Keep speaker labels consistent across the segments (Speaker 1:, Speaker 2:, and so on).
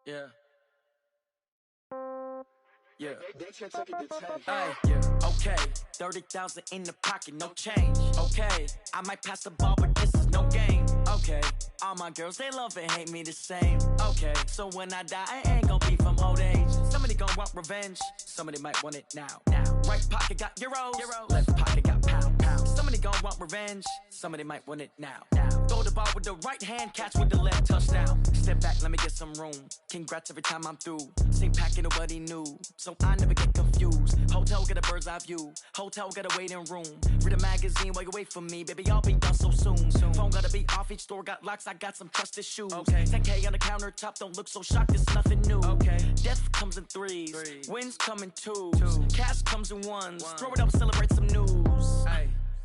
Speaker 1: Yeah. Yeah.
Speaker 2: Hey, yeah. Okay, 30,000 in the pocket, no change. Okay, I might pass the ball, but this is no game. Okay, all my girls, they love and hate me the same. Okay, so when I die, I ain't gon' be from old age. Somebody gon' want revenge, somebody might want it now. Right pocket got euros, left pocket got pound. Somebody gon' want revenge, somebody might want it now. Throw the ball with the right hand, catch with the left, touchdown. Step back, let me get some room. Congrats every time I'm through. Same packet, nobody knew, so I never get confused. Hotel get a bird's eye view, hotel got a waiting room. Read a magazine while you wait for me, baby, I'll be done so soon. Phone gotta be off, each store got locks, I got some trusted shoes. 10K on the countertop, don't look so shocked, it's nothing new. Death comes in threes, wins come in twos, cash comes in ones. Throw it up, celebrate some news.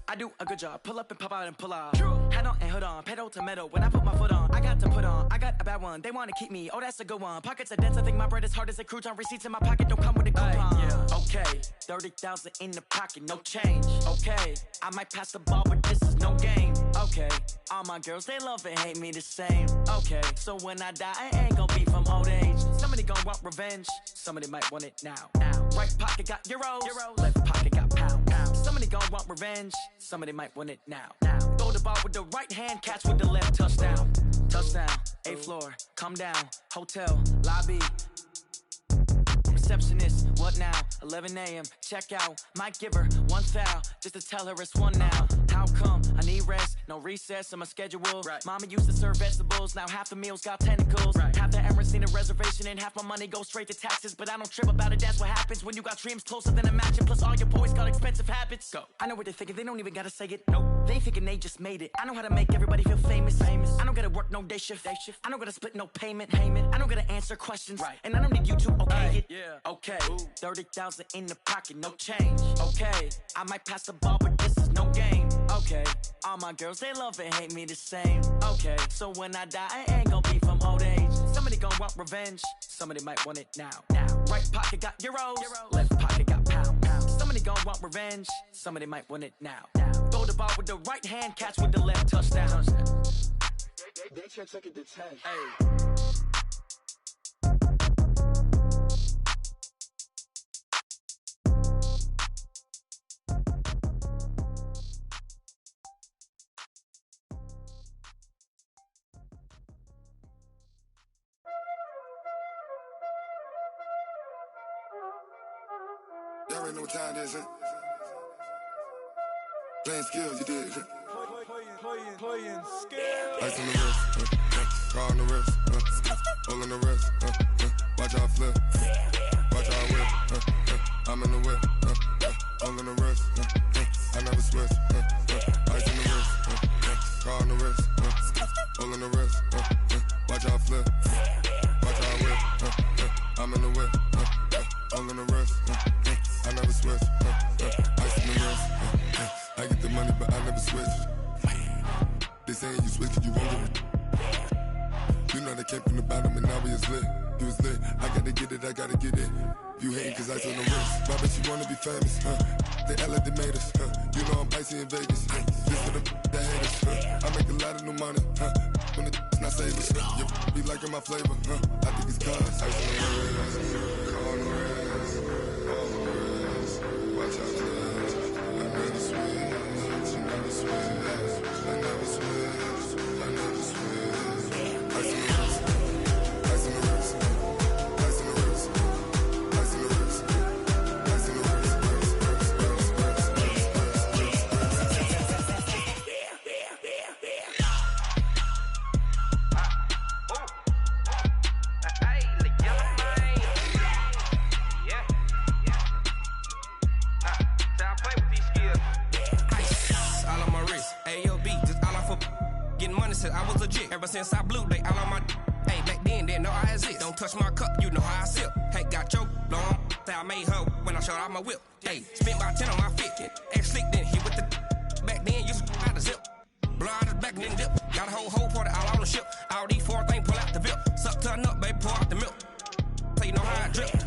Speaker 2: I do a good job, pull up and pop out and pull out. Hat on and hood on, pedal to metal. When I put my foot on, I got to put on. I got a bad one, they wanna keep me, oh that's a good one. Pockets are dense, I think my bread is hard as a crouton. Receipts in my pocket don't come with a coupon. Okay, 30,000 in the pocket, no change. Okay, I might pass the ball, but this is no game. Okay, all my girls, they love and hate me the same. Okay, so when I die, I ain't gon' be from old age. Somebody gon' want revenge, somebody might want it now. Right pocket got euros, left pocket got pound. Somebody gon' want revenge, somebody might want it now. Throw the ball with the right hand, catch with the left, touchdown. Touchdown, 8th floor, come down, hotel, lobby. Receptionist, what now? 11 a.m., check out. Might give her one foul, just to tell her it's one now. How come? I need rest, no recess in my schedule. Mama used to serve vegetables, now half the meals got tentacles. Half the errands need a reservation and half my money goes straight to taxes. But I don't trip about it, that's what happens when you got dreams closer than a mansion. Plus all your boys got expensive habits. Go. I know what they're thinking, they don't even gotta say it. Nope. They thinking they just made it. I know how to make everybody feel famous. I don't gotta work no day shift. I don't gotta split no payment. I don't gotta answer questions. And I don't need you to okay it. Okay, 30,000 in the pocket, no change. Okay, I might pass the ball, but this is no game. Okay, all my girls, they love and hate me the same. Okay, so when I die, I ain't gon' be from old age. Somebody gon' want revenge, somebody might want it now. Right pocket got euros, left pocket got pound. Somebody gon' want revenge, somebody might want it now. Throw the ball with the right hand, catch with the left, touchdown.
Speaker 1: They can't take it to 10.
Speaker 3: Y'all already know what time it is, huh? Playing skills, you did.
Speaker 4: Playing skills.
Speaker 3: Ice on the wrist, car on the wrist, hole on the wrist, watch out flip, watch out whip, I'm in the whip, hole on the wrist, I never switch, ice on the wrist, car on the wrist, hole on the wrist, watch out flip, watch out whip, I'm in the whip, hole on the wrist, I never switch, ice on the wrist, I get the money but I never switch. They saying you switch it, you won't get it. You know they came from the bottom and now we is lit. You was lit, I gotta get it, I gotta get it. You hating cause ice on the wrist. Why bet you wanna be famous, They act like they made us, You know I'm icy in Vegas, This for the haters, I make a lot of new money, When it's not savers, You be liking my flavor, I think it's cause ice on the wrist, car on the wrist, all on the wrist, watch out for this. I never switch, you never switch. I never switch, I never switch. Ice on the wrist, ice on the wrist, ice on the wrist, ice on the wrist, ice on the wrist,
Speaker 5: I was legit. Ever since I blew, they all on my hey, back then, didn't know I exist. Don't touch my cup, you know how I sip. Hey, got your long, say I made her when I showed out my whip. Hey, spent about 10 on my fit. Ex slick, then hit with the back then, used to out the zip. Blow out his back and then dip. Got a whole party all on the ship. All these 4 things pull out the VIP. Suck turn up, baby, pour out the milk. So you know how I drip.
Speaker 3: I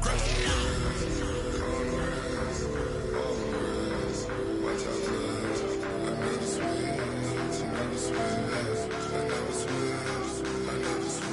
Speaker 3: never switch, I never switch.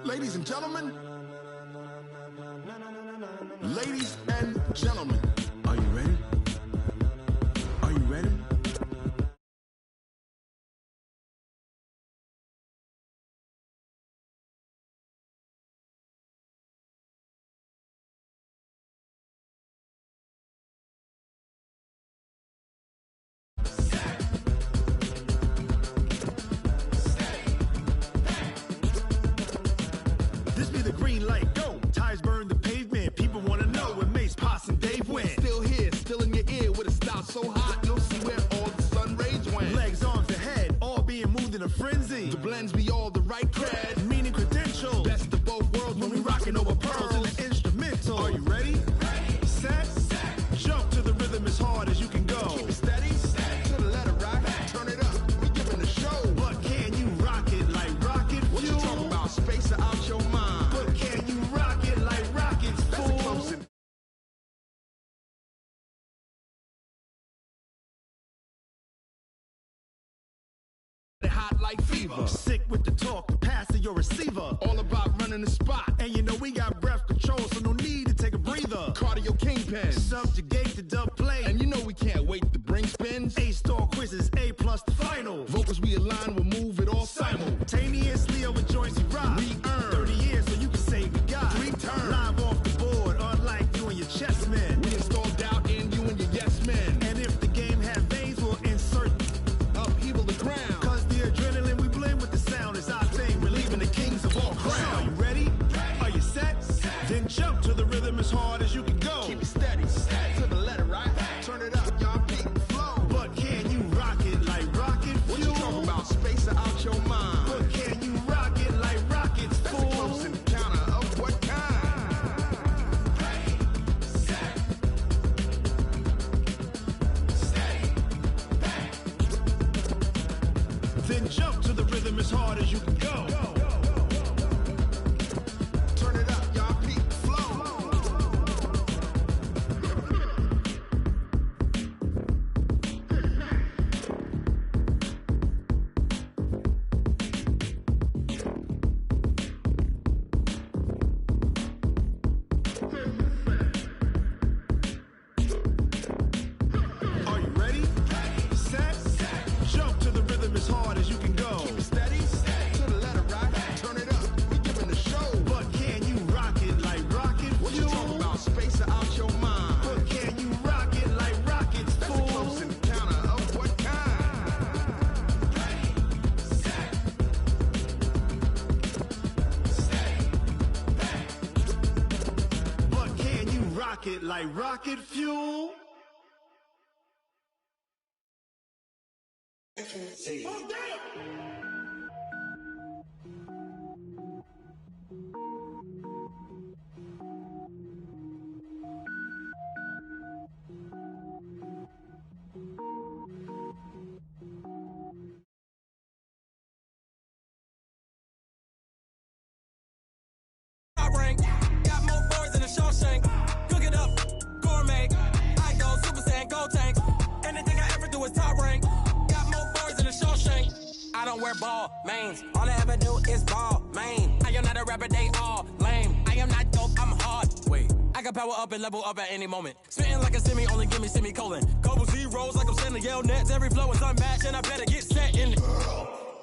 Speaker 6: Ladies and gentlemen. Ladies and gentlemen. Are you ready? Are you ready? This be the green light, go. Tires burn the pavement. People want to know where Mace, Pops, and Dave went. Still here, still in your ear with a style so hot, you'll see where all the sun rays went. Legs, arms, and head, all being moved in a frenzy. The blends be all the right cred, meaning credentials. Best of both worlds when we rockin' over pearls in the instrumental. Are you ready? Ready. Set. Jump to the rhythm as hard as you can go. Keep it steady. To the letter rock. Turn it up. We giving a show. But can you rock it like rocket fuel? What you talking about? Space out your mind. But can you rock it like rockets, fool? Hot like fever. Sick with the talk, the pass to your receiver. All about running the spot. And you know we got breath control, so no need to take a breather. Cardio kingpin. Subjugate the dub play. And you know we can't wait to bring spins. A-star quizzes, A+ the final. Vocals we align, we'll move it all simultaneously over joints we rock. We earn 30 years, so you can say we got 3 turns. Live off the board, unlike you and your chess men. We install doubt in you and your yes men. And if the game has veins, we'll insert upheaval the ground. Adrenaline we blend with the sound is our thing. We're leaving the kings of all crowns. Are you ready? Are you set? Then jump to the rhythm as hard as you can go. Keep it steady. To the letter right. Turn it up, y'all beat the flow. But can you rock it like rocket fuel? What you talking about? Space out your mind. But can you rock it like rockets, fool? That's a close encounter of what kind? Ready, set, steady, back. Then jump to the rhythm as hard as you can go. Turn it up, y'all peak flow. Are you ready? Set. Jump to the rhythm as hard as you can go. Keep it steady. To the letter right. Turn it up. We giving the show. But can you rock it like rocket fuel? What you talking about? Space out your mind. But can you rock it like rockets, fool? That's a close encounter of what kind? Ready, set, steady, back. But can you rock it like rocket fuel?
Speaker 5: Got more boys than a Shawshank. Cook it up, gourmet. I go Super Saiyan, gold tank. Anything I ever do is top rank. Got more boys than a Shawshank. I don't wear ball mains. All I ever do is ball main. I am not a rapper, they all lame. I am not dope, I'm hard. Wait, I can power up and level up at any moment. Spitting like a semi, only give me semicolon. Couple zeros like I'm sending yell nets. Every flow is unmatched and I better get set in it.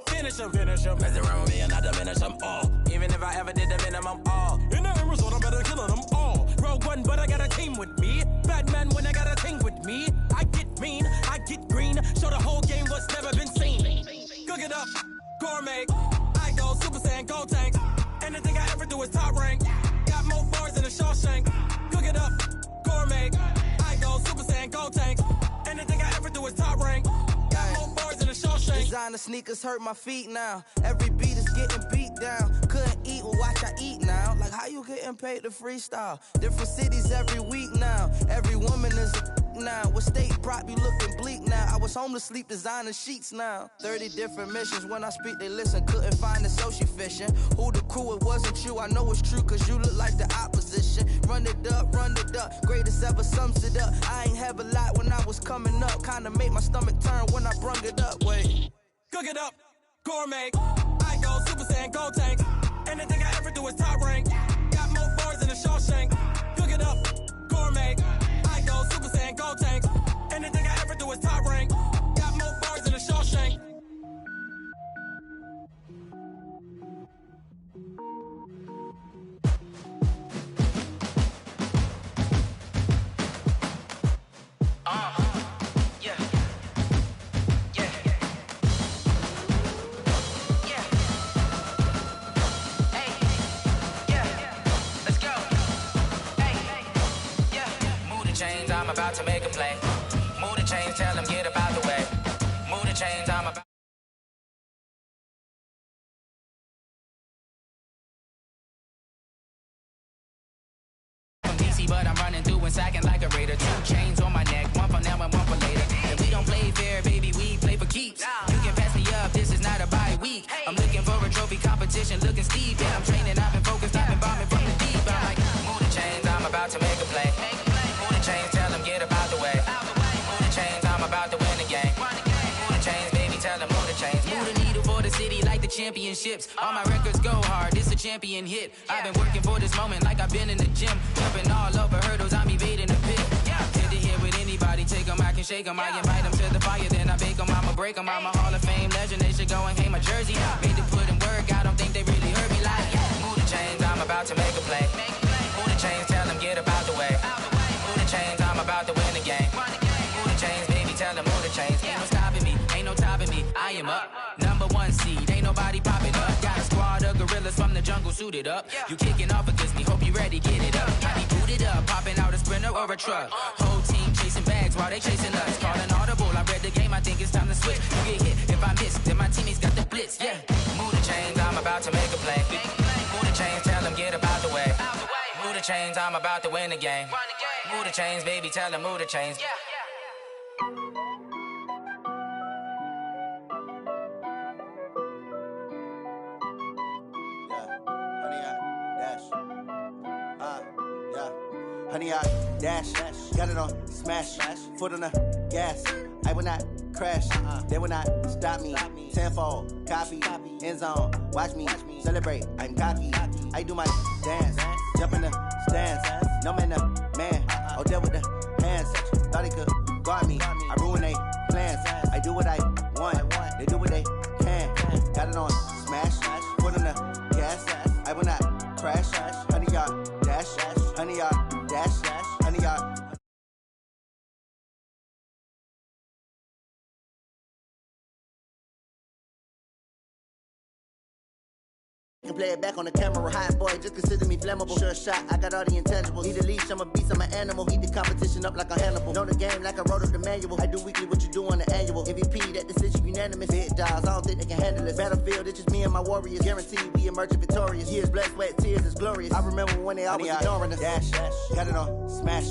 Speaker 5: Finish them. Mess around with me and I diminish them all. Even if I ever did the minimum all. In the end result, I'm better killing them all. Rogue One, but I got a team with me. Batman when I got a team with me. I get mean, I get green. Show the whole game what's never been seen. Cook it up, gourmet. I go Super Saiyan, gold tank. Anything I ever do is top rank. Got more bars than a Shawshank. Cook it up, gourmet. I go Super Saiyan, gold tank. Anything I ever do is top rank. Got more bars than a Shawshank.
Speaker 7: Designer sneakers hurt my feet now. Every beat is getting beat down. Couldn't eat, well watch I eat now. Like how you getting paid to freestyle? Different cities every week now. Every woman is a now. What state prop you looking bleak now? I was home to sleep designing sheets now. 30 different missions. When I speak they listen. Couldn't find the social fishing. Who the crew? It wasn't you. I know it's true cause you look like the opposition. Run it up. Greatest ever sums it up. I ain't have a lot when I was coming up. Kinda made my stomach turn when I brung it up. Wait.
Speaker 5: Cook it up, gourmet. I go Super Saiyan, gold tank. Anything I ever do is top rank. Got more bars than a Shawshank. Cook it up, gourmet. I go Super Saiyan, Gold Tank. Anything I ever do is top rank. Got more bars than a Shawshank.
Speaker 2: I'm about to make a play. Move the chains, tell them get about the way. Move the chains, I'm about. From DC, but I'm running through and sacking like a raider. 2 chains on my neck, one for now and one for later. And we don't play fair, baby, we play for keeps. You can pass me up, this is not a bye week. I'm looking for a trophy competition, looking steep. And I'm training, I've been focused, I've been bombing from the deep. I'm like, move the chains, I'm about to make a play. Move the chains, tell them get about the way. Move the chains, I'm about to win the game. Move the chains, baby, tell them move the chains. Move the needle for the city like the championships. All my records go hard, this a champion hit. I've been working for this moment like I've been in the gym. Jumping all over hurdles, I'm evading the pit. Hit the hit with anybody, take them, I can shake them. I invite them to the fire, then I bake them, I'ma break them. I'm a Hall of Fame legend, they should go and hang my jersey. Made to put in work, I don't think they really heard me like, move the chains, I'm about to make a play. Move the chains, tell them get about the way. Move the chains, I'm about to win the game. Move the chains, baby, tell them move the chains. Ain't no stopping me, ain't no topping me, I am up. Number 1 seed, ain't nobody popping up. Got a squad of gorillas from the jungle suited up. You kicking off against me, hope you ready, get it up. I be booted up, popping out a Sprinter or a truck. Whole team chasing bags while they chasing us. Calling audible, I read the game, I think it's time to switch. You get hit, if I miss, then my teammates got the blitz, Move the chains, I'm about to make a play. Move the chains, tell them get about the way. Move the chains, I'm about to win the game. Move the chains, baby, tell them move the chains.
Speaker 8: Honey, I dash, got it on smash, foot on the gas. I will not crash, they will not stop me. Tenfold, copy, end zone, watch me celebrate. I'm cocky, I do my dance, jump in the stands. No man, the man, oh, deal with the hands. Thought he could guard me, I ruin they plans. I do what I want, they do what they can. Got it on smash, foot on the gas. I will not crash, honey, y'all dash, honey, y'all dash, honey, y'all. Can play it back on the camera, hot boy, just consider me flammable. Sure shot, I got all the intangibles. Need a leash, I'm a beast, I'm an animal. Eat the competition up like a Hannibal. Know the game like I wrote up the manual. I do weekly what you do on the annual. MVP, that decision unanimous. Big dogs, I don't think they can handle it. Battlefield, it's just me and my warriors. Guaranteed we emerge victorious. Years, blood, sweat, tears, it's glorious. I remember when they always ignoring us. Dash, got it on smash,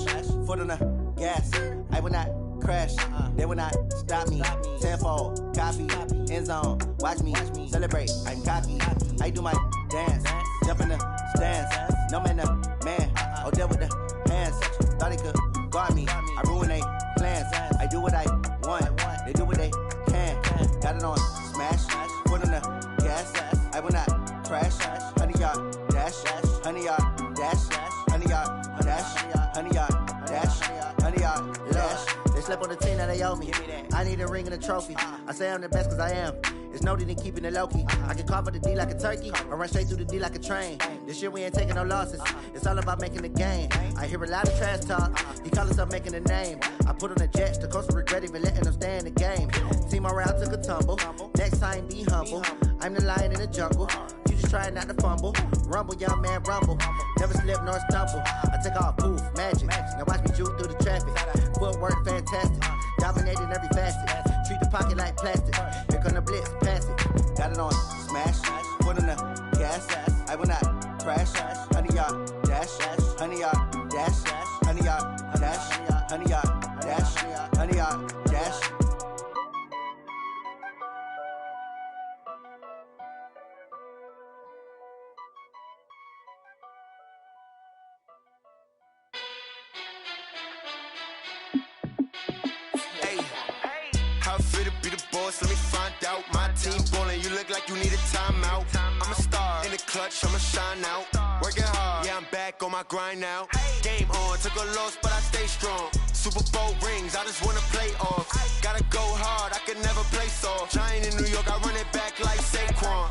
Speaker 8: foot on the gas. I will not crash, they will not stop me. Tenfold, copy, end zone, watch me celebrate. I'm cocky, I do my dance, jump in the stands. No man, the man, oh, deal with the hands. Thought he could guard me, I ruin they plans. I do what I want, they do what they can. Got it on smash, foot on the gas. I will not crash, honey, y'all dash, honey, y'all dash, honey, y'all dash, honey, y'all dash, honey, y'all dash. They slept on the team that they owe me. I need a ring and a trophy. I say I'm the best cause I am. It's no need in keeping it low-key. I can carve up the D like a turkey or run straight through the D like a train. This year we ain't taking no losses. It's all about making the game. I hear a lot of trash talk. He call himself making a name. I put on the jets. The coach will regret even letting them stay in the game. Team around took a tumble. Next time be humble. I'm the lion in the jungle. You just try not to fumble. Rumble, young man, rumble. Never slip nor stumble. I take off, poof, magic. Now watch me juke through the traffic. Footwork fantastic. Dominating every facet. Treat the pocket like plastic. Here come the blitz, pass it. Got it on smash, foot on the gas. I will not crash. Honey, y'all dash, honey, y'all dash, honey, y'all dash, honey, y'all dash, honey, y'all dash.
Speaker 9: Let me find out. My team ballin', you look like you need a timeout. I'm a star in the
Speaker 3: clutch, I'ma shine out. Working hard, yeah, I'm back on my grind now. Game on, took a loss, but I stay strong. Super Bowl rings, I just wanna play off. Gotta go hard, I can never play soft. Giant in New York, I run it back like Saquon.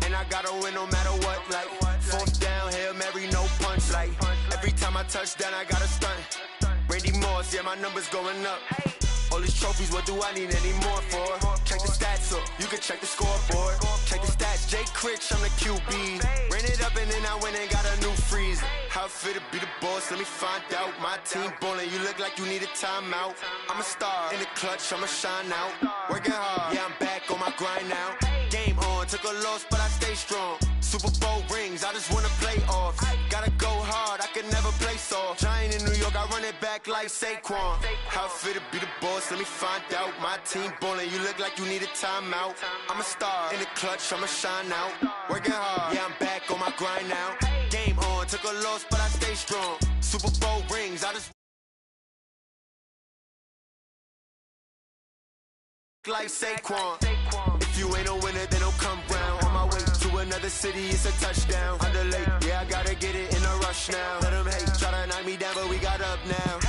Speaker 3: And I gotta win no matter what, like fourth down, Hail Mary, no punch. Like every time I touch down, I gotta stunt. Randy Moss, yeah, my numbers going up. All these trophies, what do I need any more for? Check the stats up, you can check the scoreboard. Check the stats, Jay Critch, I'm the QB. Ran it up and then I went and got a new freeze. How it feel to be the boss, let me find out. My team ballin', you look like you need a timeout. I'm a star, in the clutch, I'ma shine out. Working hard, yeah, I'm back on my grind now. Game on, took a loss, but I stay strong. Super Bowl rings, I just wanna play off. Gotta go hard, I can never play soft. Giant in New York, I run it back like Saquon. How it feel to be the boss, let me find out. My team ballin', you look like you need a timeout. I'm a star, in the clutch, I'ma shine out. Working hard, yeah, I'm back on my grind now. Game on, took a loss, but I stay strong. Super Bowl rings, I just like Saquon. If you ain't a winner, then don't come round. On my way to another city, it's a touchdown. Underlay, yeah, I gotta get it in a rush now. Let them hate, try to knock me down, but we got up now.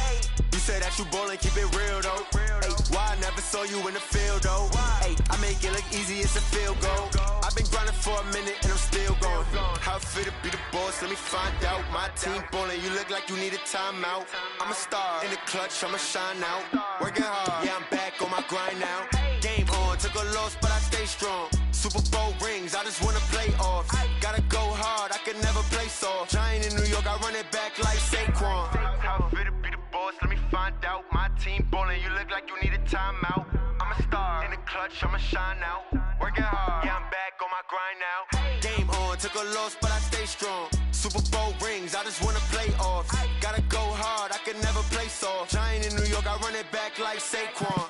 Speaker 3: You say that you ballin', keep it real though. Hey, why I never saw you in the field though? Hey, I make it look easy, it's a field goal. I've been grinding for a minute and I'm still going. How it feel to be the boss, let me find out. My team ballin', you look like you need a timeout. I'm a star, in the clutch, I'ma shine out. Working hard, yeah, I'm back on my grind now. Game on, took a loss, but I stay strong. Super Bowl rings, I just wanna play off. Gotta go hard, I can never play soft. Giant in New York, I run it back like Saquon. How it feel to be the boss, let me find out. My team ballin', you look like you need a timeout. I'm a star, in the clutch, I'ma shine out. Working hard, yeah, I'm back on my grind now. Game on, took a loss, but I stay strong. Super Bowl rings, I just wanna play off. Gotta go hard, I can never play soft. Giant in New York, I run it back like Saquon.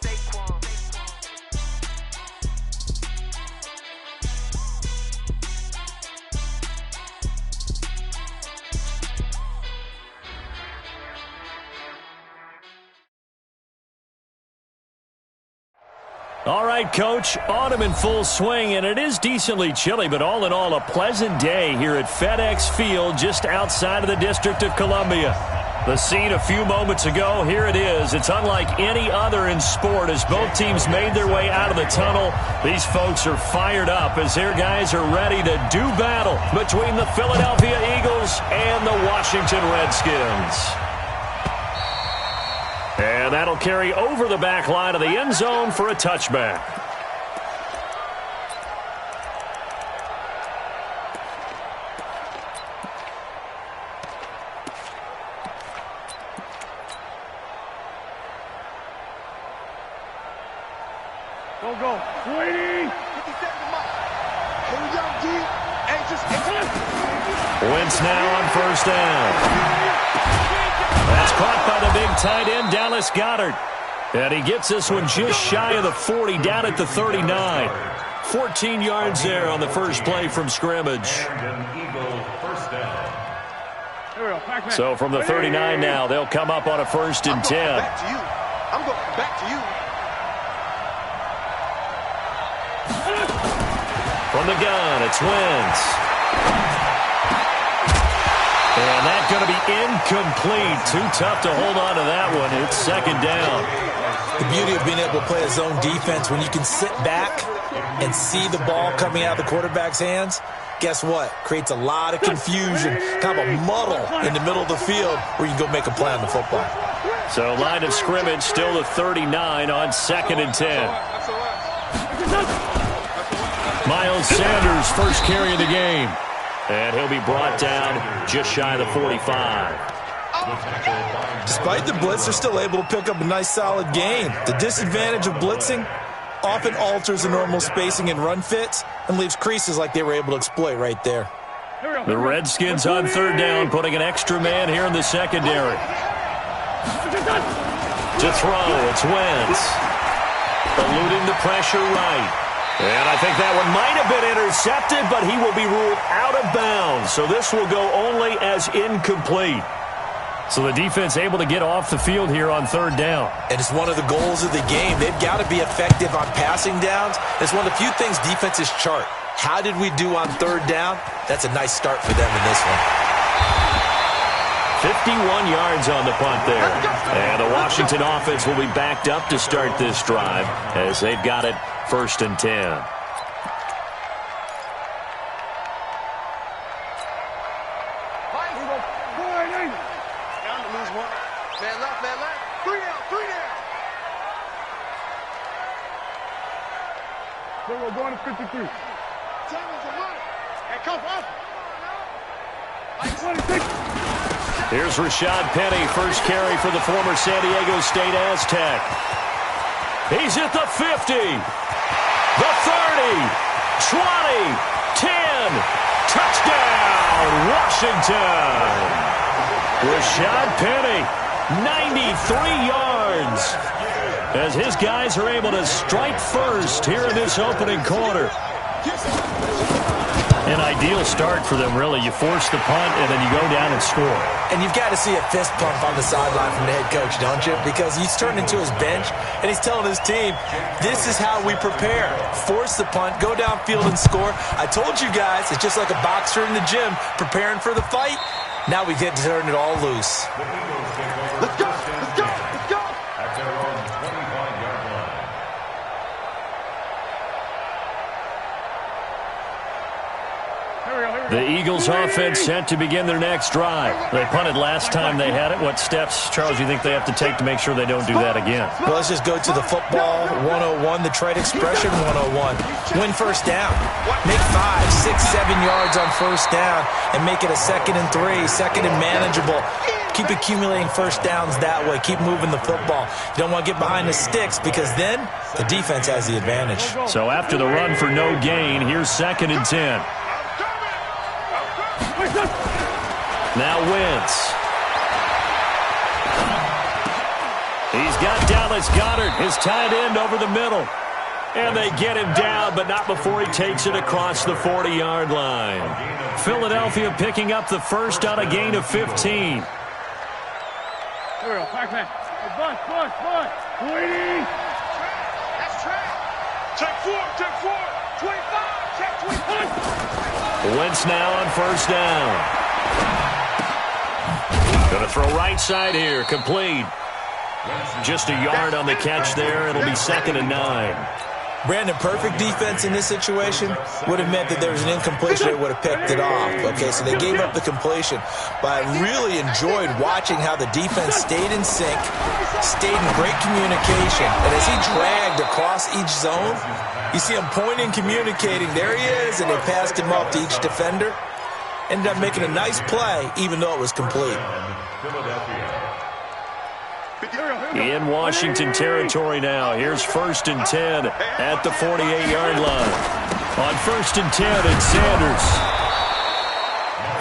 Speaker 9: All right, Coach, autumn in full swing, and it is decently chilly, but all in all, a pleasant day here at FedEx Field just outside of the District of Columbia. The scene a few moments ago, here it is. It's unlike any other in sport as both teams made their way out of the tunnel. These folks are fired up as their guys are ready to do battle between the Philadelphia Eagles and the Washington Redskins. And that'll carry over the back line of the end zone for a touchback.
Speaker 4: Go. Sweetie! 50 seconds, Mike. Here we go, G. Anxious.
Speaker 9: Wentz now on first down. That's caught by the big tight end, Dallas Goedert. And he gets this one just shy of the 40, down at the 39. 14 yards there on the first play from scrimmage. So from the 39 now, they'll come up on a 1st and 10.
Speaker 4: I'm going back to you.
Speaker 9: From the gun, it's Wentz. And that's going to be incomplete. Too tough to hold on to that one. It's 2nd down.
Speaker 10: The beauty of being able to play a zone defense, when you can sit back and see the ball coming out of the quarterback's hands, guess what? Creates a lot of confusion, kind of a muddle in the middle of the field where you can go make a play on the football.
Speaker 9: So line of scrimmage still the 39 on 2nd and 10. Miles Sanders first carry of the game. And he'll be brought down just shy of the 45.
Speaker 10: Despite the blitz, they're still able to pick up a nice solid gain. The disadvantage of blitzing often alters the normal spacing and run fits and leaves creases like they were able to exploit right there.
Speaker 9: The Redskins on 3rd down, putting an extra man here in the secondary. To throw, it's Wentz. Eluding the pressure right. And I think that one might have been intercepted, but he will be ruled out of bounds. So this will go only as incomplete. So the defense able to get off the field here on 3rd down.
Speaker 10: And it's one of the goals of the game. They've got to be effective on passing downs. It's one of the few things defenses chart. How did we do on third down? That's a nice start for them in this one.
Speaker 9: 51 yards on the punt there. And the Washington offense will be backed up to start this drive as they've got it 1st and 10.
Speaker 4: We're going to 53. And come up.
Speaker 9: Here's Rashad Penny, first carry for the former San Diego State Aztec. He's at the 50, the 30, 20, 10. Touchdown, Washington. Rashad Penny, 93 yards. As his guys are able to strike first here in this opening quarter. An ideal start for them, really. You force the punt, and then you go down and score.
Speaker 10: And you've got to see a fist pump on the sideline from the head coach, don't you? Because he's turned into his bench, and he's telling his team, this is how we prepare. Force the punt, go downfield and score. I told you guys, it's just like a boxer in the gym preparing for the fight. Now we get to turn it all loose.
Speaker 4: Let's go! Let's go! Let's go!
Speaker 9: The Eagles offense set to begin their next drive. They punted last time they had it. What steps, Charles, you think they have to take to make sure they don't do that again?
Speaker 10: Well, let's just go to the football 101, the trade expression 101. Win first down. Make 5, 6, 7 yards on first down and make it a 2nd and 3, 2nd and manageable. Keep accumulating first downs that way. Keep moving the football. You don't want to get behind the sticks because then the defense has the advantage.
Speaker 9: So after the run for no gain, here's 2nd and 10. Now Wentz. He's got Dallas Goedert, his tight end, over the middle. And they get him down, but not before he takes it across the 40-yard line. Philadelphia picking up the first on a gain of 15.
Speaker 4: Here we go, Pac-Man. Hey, Bud. Waiting. That's track. Check 4, 25, check 25.
Speaker 9: Wentz now on first down. Going to throw right side here, complete. Just a yard on the catch there. It'll be 2nd and 9.
Speaker 10: Brandon, perfect defense in this situation would have meant that there was an incompletion. They would have picked it off. Okay, so they gave up the completion. But I really enjoyed watching how the defense stayed in sync, stayed in great communication. And as he dragged across each zone, you see him pointing, communicating. There he is, and they passed him off to each defender. Ended up making a nice play, even though it was complete.
Speaker 9: In Washington territory now. Here's 1st and 10 at the 48-yard line. On 1st and 10, it's Sanders.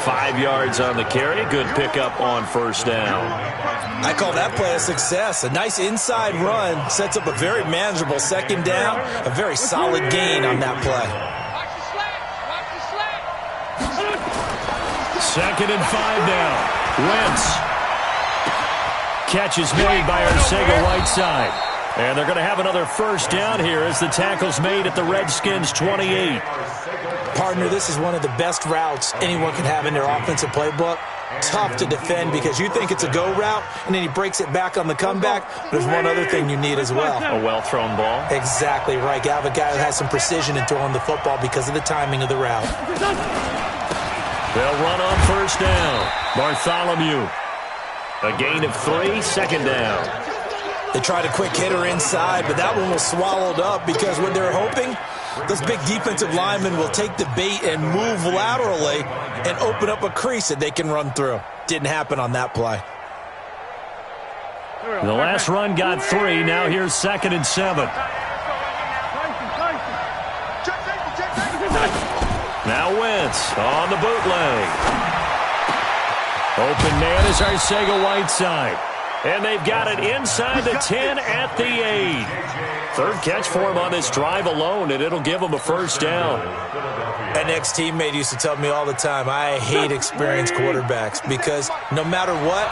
Speaker 9: 5 yards on the carry. Good pickup on first down.
Speaker 10: I call that play a success. A nice inside run sets up a very manageable 2nd down. A very solid gain on that play.
Speaker 9: 2nd and 5 now. Wentz. Catch is made by Arcega-Whiteside. And they're going to have another first down here as the tackle's made at the Redskins' 28.
Speaker 10: Partner, this is one of the best routes anyone can have in their offensive playbook. Tough to defend because you think it's a go route, and then he breaks it back on the comeback. There's one other thing you need as well.
Speaker 9: A well-thrown ball.
Speaker 10: Exactly right. You have a guy who has some precision in throwing the football because of the timing of the route.
Speaker 9: They'll run on first down. Bartholomew. A gain of 3, 2nd down.
Speaker 10: They tried a quick hitter inside, but that one was swallowed up because what they're hoping, those big defensive linemen will take the bait and move laterally and open up a crease that they can run through. Didn't happen on that play.
Speaker 9: The last run got 3. Now here's 2nd and 7. Now Wentz on the bootleg. Open man is Arcega-Whiteside. And they've got it inside the 10 at the 8. Third catch for him on this drive alone, and it'll give him a first down.
Speaker 10: An ex-teammate used to tell me all the time, I hate experienced quarterbacks because no matter what,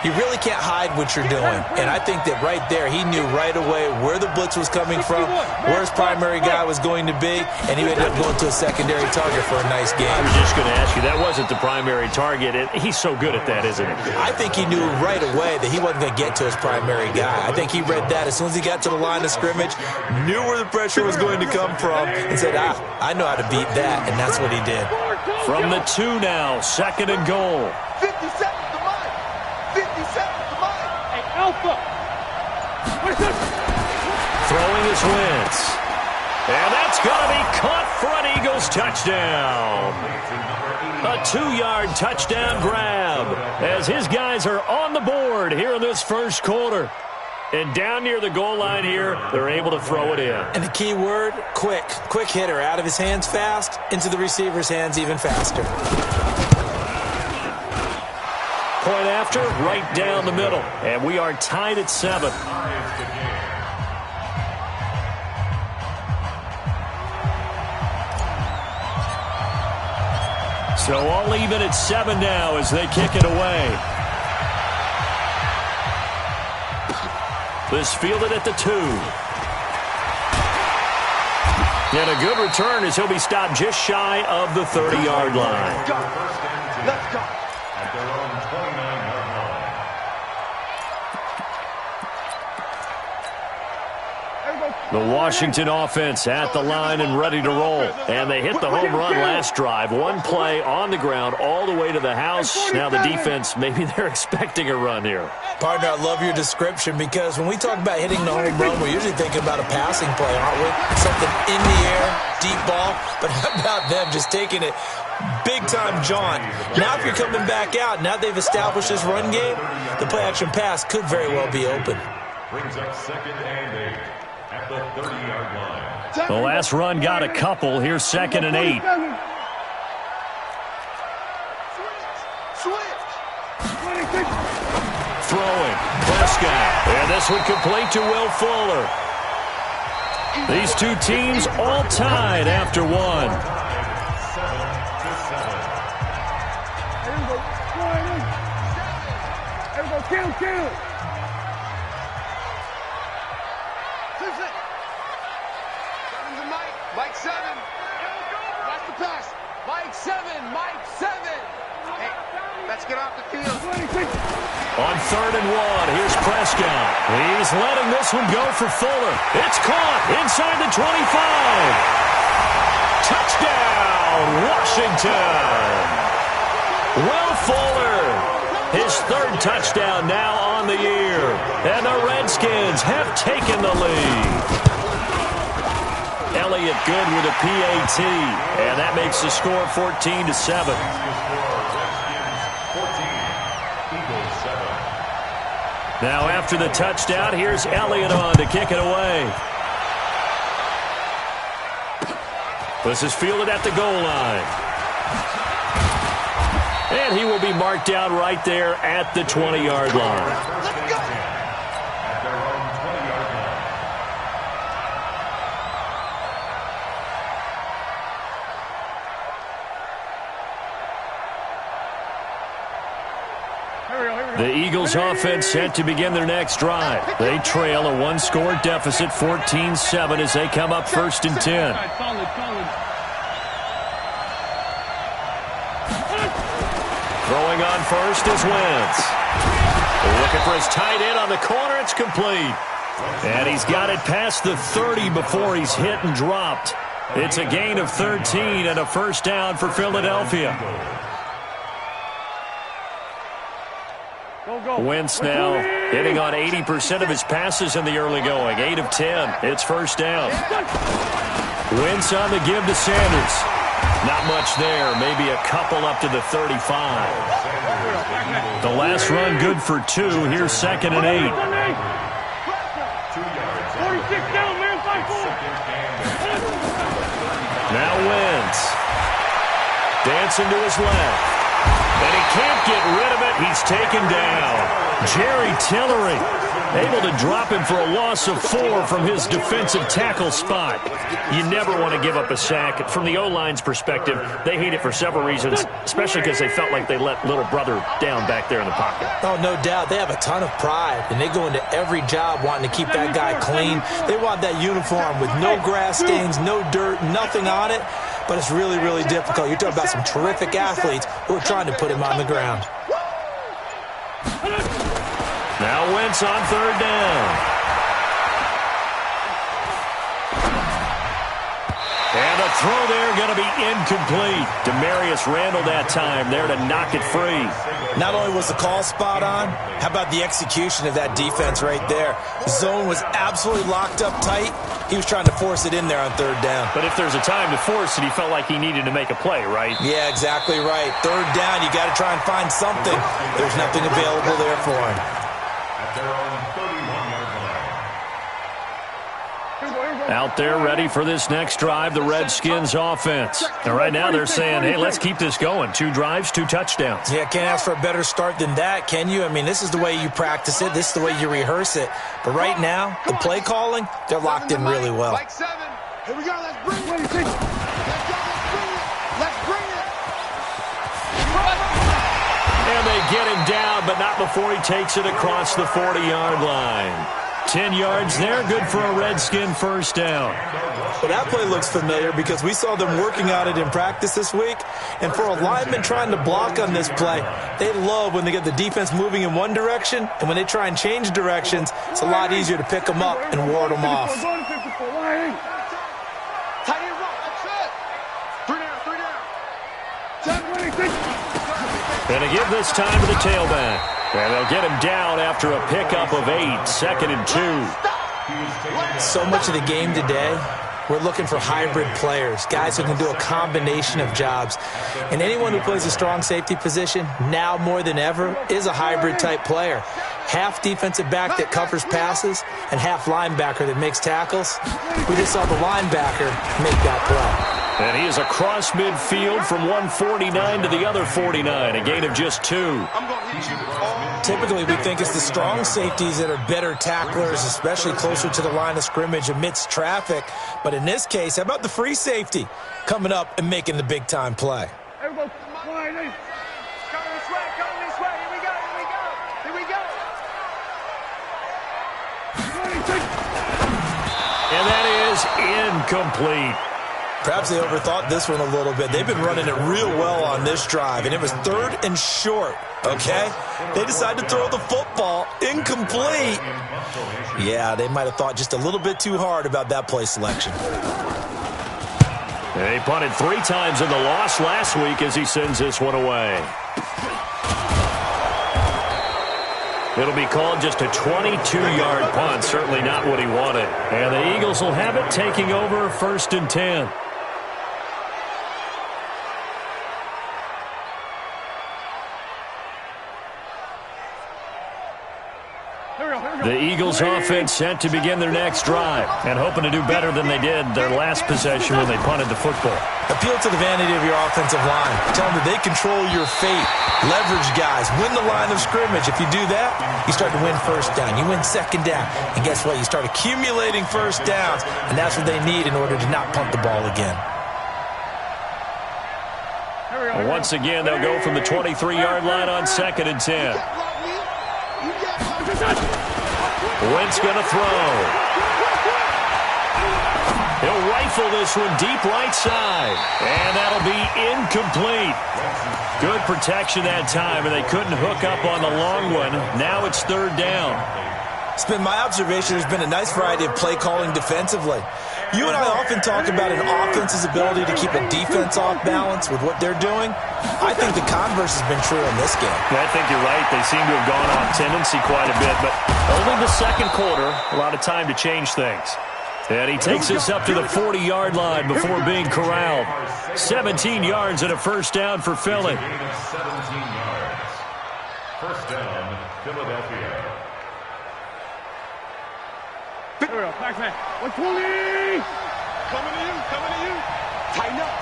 Speaker 10: you really can't hide what you're doing. And I think that right there, he knew right away where the blitz was coming from, where his primary guy was going to be, and he ended up going to a secondary target for a nice game.
Speaker 9: I was just going to ask you, that wasn't the primary target. He's so good at that, isn't he?
Speaker 10: I think he knew right away that he wasn't going to get to his primary guy. I think he read that as soon as he got to the line of scrimmage, knew where the pressure was going to come from, and said, I know how to beat that, and that's what he did.
Speaker 9: From the 2 now, 2nd and goal.
Speaker 4: 50 seconds to mine. 50 seconds to mine. Hey, Alpha.
Speaker 9: Throwing his Wentz. And that's going to be caught for an Eagles touchdown. A 2-yard touchdown grab as his guys are on the board here in this first quarter. And down near the goal line here, they're able to throw it in.
Speaker 10: And the key word, quick. Quick hitter. Out of his hands fast, into the receiver's hands even faster.
Speaker 9: Point after, right down the middle. And we are tied at 7. So all even at 7 now as they kick it away. This fielded at the 2. And a good return as he'll be stopped just shy of the 30-yard line.
Speaker 4: Let's go.
Speaker 11: At their own 29-yard line.
Speaker 9: The Washington offense at the line and ready to roll. And they hit the home run last drive. One play on the ground all the way to the house. Now the defense, maybe they're expecting a run here.
Speaker 10: Partner, I love your description because when we talk about hitting the home run, we're usually thinking about a passing play, aren't we? Something in the air, deep ball. But how about them just taking it big-time jaunt? Now if you're coming back out, now they've established this run game, the play-action pass could very well be open.
Speaker 11: Brings up 2nd and 8 at the 30-yard line.
Speaker 9: The last run got a couple. Here's 2nd and 8. Throwing. Prescott. And this one complete to Will Fuller. These two teams all tied after 1.
Speaker 11: 7-7.
Speaker 4: Kill. Mike 7. Watch the pass. Mike 7. Mike 7. Hey, let's get off the field.
Speaker 9: On 3rd and 1, here's Prescott. He's letting this one go for Fuller. It's caught inside the 25. Touchdown, Washington. Will Fuller, his 3rd touchdown now on the year. And the Redskins have taken the lead. Elliott good with a PAT, and that makes the score 14-7. Now after the touchdown, here's Elliott on to kick it away. This is fielded at the goal line. And he will be marked down right there at the 20-yard line. The Eagles offense set to begin their next drive. They trail a 1-score deficit, 14-7, as they come up 1st and 10. Throwing on first is Wentz. Looking for his tight end on the corner. It's complete. And he's got it past the 30 before he's hit and dropped. It's a gain of 13 and a first down for Philadelphia. Wentz now hitting on 80% of his passes in the early going. 8 of 10. It's first down. Wentz on the give to Sanders. Not much there. Maybe a couple up to the 35. The last run good for 2. Here's 2nd and 8.
Speaker 4: 46 down, man. 5-4.
Speaker 9: Now Wentz. Dancing to his left. And he can't get rid of it. He's taken down. Jerry Tillery able to drop him for a loss of 4 from his defensive tackle spot. You never want to give up a sack. From the O-line's perspective, they hate it for several reasons, especially because they felt like they let little brother down back there in the pocket.
Speaker 10: Oh, no doubt. They have a ton of pride, and they go into every job wanting to keep that guy clean. They want that uniform with no grass stains, no dirt, nothing on it, but it's really, really difficult. You're talking about some terrific athletes who are trying to put him on the ground.
Speaker 9: Now Wentz on 3rd down. And a throw there going to be incomplete. Demarius Randall that time there to knock it free.
Speaker 10: Not only was the call spot on, how about the execution of that defense right there? The zone was absolutely locked up tight. He was trying to force it in there on 3rd down.
Speaker 9: But if there's a time to force it, he felt like he needed to make a play, right?
Speaker 10: Yeah, exactly right. 3rd down, you got to try and find something. There's nothing available there for him.
Speaker 11: At their own 31-yard line.
Speaker 9: Out there ready for this next drive, the Redskins offense. And right now they're saying, hey, let's keep this going. 2 drives, 2 touchdowns.
Speaker 10: Yeah, can't ask for a better start than that, can you? I mean, this is the way you practice it. This is the way you rehearse it. But right now, the play calling, they're locked in really well.
Speaker 4: Mike 7. Here we go. Let's bring it. Let's go. Let's bring it.
Speaker 9: And they get him down, but not before he takes it across the 40-yard line. 10 yards there, good for a Redskin first down.
Speaker 10: Well, that play looks familiar because we saw them working on it in practice this week. And for a lineman trying to block on this play, they love when they get the defense moving in one direction. And when they try and change directions, it's a lot easier to pick them up and ward them off.
Speaker 9: Going to give this time to the tailback. And they'll get him down after a pickup of 8, 2nd and 2.
Speaker 10: So much of the game today, we're looking for hybrid players, guys who can do a combination of jobs. And anyone who plays a strong safety position, now more than ever, is a hybrid type player. Half defensive back that covers passes and half linebacker that makes tackles. We just saw the linebacker make that play.
Speaker 9: And he is across midfield from 149 to the other 49, a gain of just 2.
Speaker 10: Typically, we think it's the strong safeties that are better tacklers, especially closer to the line of scrimmage amidst traffic. But in this case, how about the free safety coming up and making the big-time play?
Speaker 4: Everybody, come on, come this way, here we go, here we go.
Speaker 9: And that is incomplete.
Speaker 10: Perhaps they overthought this one a little bit. They've been running it real well on this drive, and it was 3rd and short, okay? They decided to throw the football incomplete. Yeah, they might have thought just a little bit too hard about that play selection.
Speaker 9: They punted 3 times in the loss last week as he sends this one away. It'll be called just a 22-yard punt, certainly not what he wanted. And the Eagles will have it, taking over 1st and 10. The Eagles offense set to begin their next drive and hoping to do better than they did their last possession when they punted the football.
Speaker 10: Appeal to the vanity of your offensive line. Tell them that they control your fate. Leverage guys. Win the line of scrimmage. If you do that, you start to win 1st down. You win 2nd down. And guess what? You start accumulating 1st downs, and that's what they need in order to not punt the ball again.
Speaker 9: Well, once again, they'll go from the 23-yard line on 2nd and 10. Wentz going to throw. He'll rifle this one deep right side. And that'll be incomplete. Good protection that time, and they couldn't hook up on the long one. Now it's 3rd down.
Speaker 10: It's been my observation there's been a nice variety of play calling defensively. You and I often talk about an offense's ability to keep a defense off balance with what they're doing. I think the converse has been true in this game.
Speaker 9: I think you're right. They seem to have gone off tendency quite a bit, but only the 2nd quarter, a lot of time to change things. And he takes us up to the 40-yard line before being corralled. 17 yards and a 1st down for Philly.
Speaker 11: 17 yards. 1st down, Philadelphia.
Speaker 4: Here we go, backman. 120! Coming to you. Tighten up.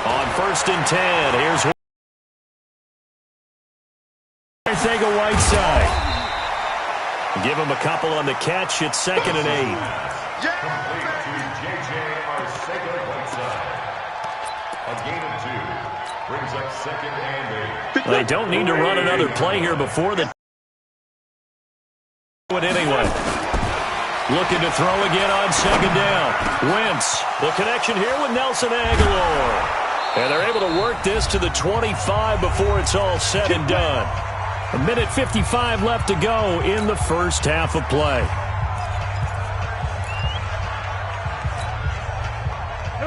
Speaker 9: On 1st and 10, here's Whiteside. Give him a couple on the catch. It's 2nd and 8.
Speaker 11: Complete to J.J. Arcega-Whiteside. A gain of 2 brings up 2nd and 8.
Speaker 9: They don't need to run another play here before the anyway. Looking to throw again on 2nd down. Wentz, the connection here with Nelson Aguilar. And they're able to work this to the 25 before it's all said and done. 1:55 left to go in the first half of play.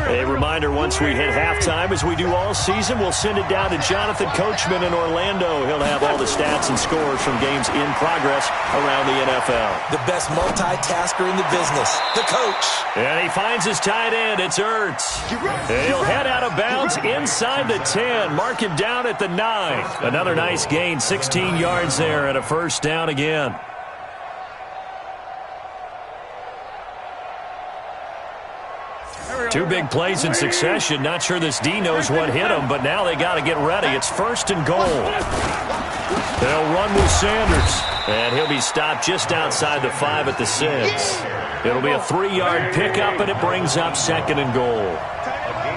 Speaker 9: A reminder, once we hit halftime, as we do all season, we'll send it down to Jonathan Coachman in Orlando. He'll have all the stats and scores from games in progress around the NFL.
Speaker 10: The best multitasker in the business, the coach.
Speaker 9: And he finds his tight end. It's Ertz. And he'll head out of bounds inside the 10. Mark him down at the 9. Another nice gain, 16 yards there, and a first down again. Two big plays in succession. Not sure this D knows what hit him, but now they got to get ready. It's 1st and goal. They'll run with Sanders, and he'll be stopped just outside the 5 at the 6. It'll be a 3-yard pickup, and it brings up 2nd and goal.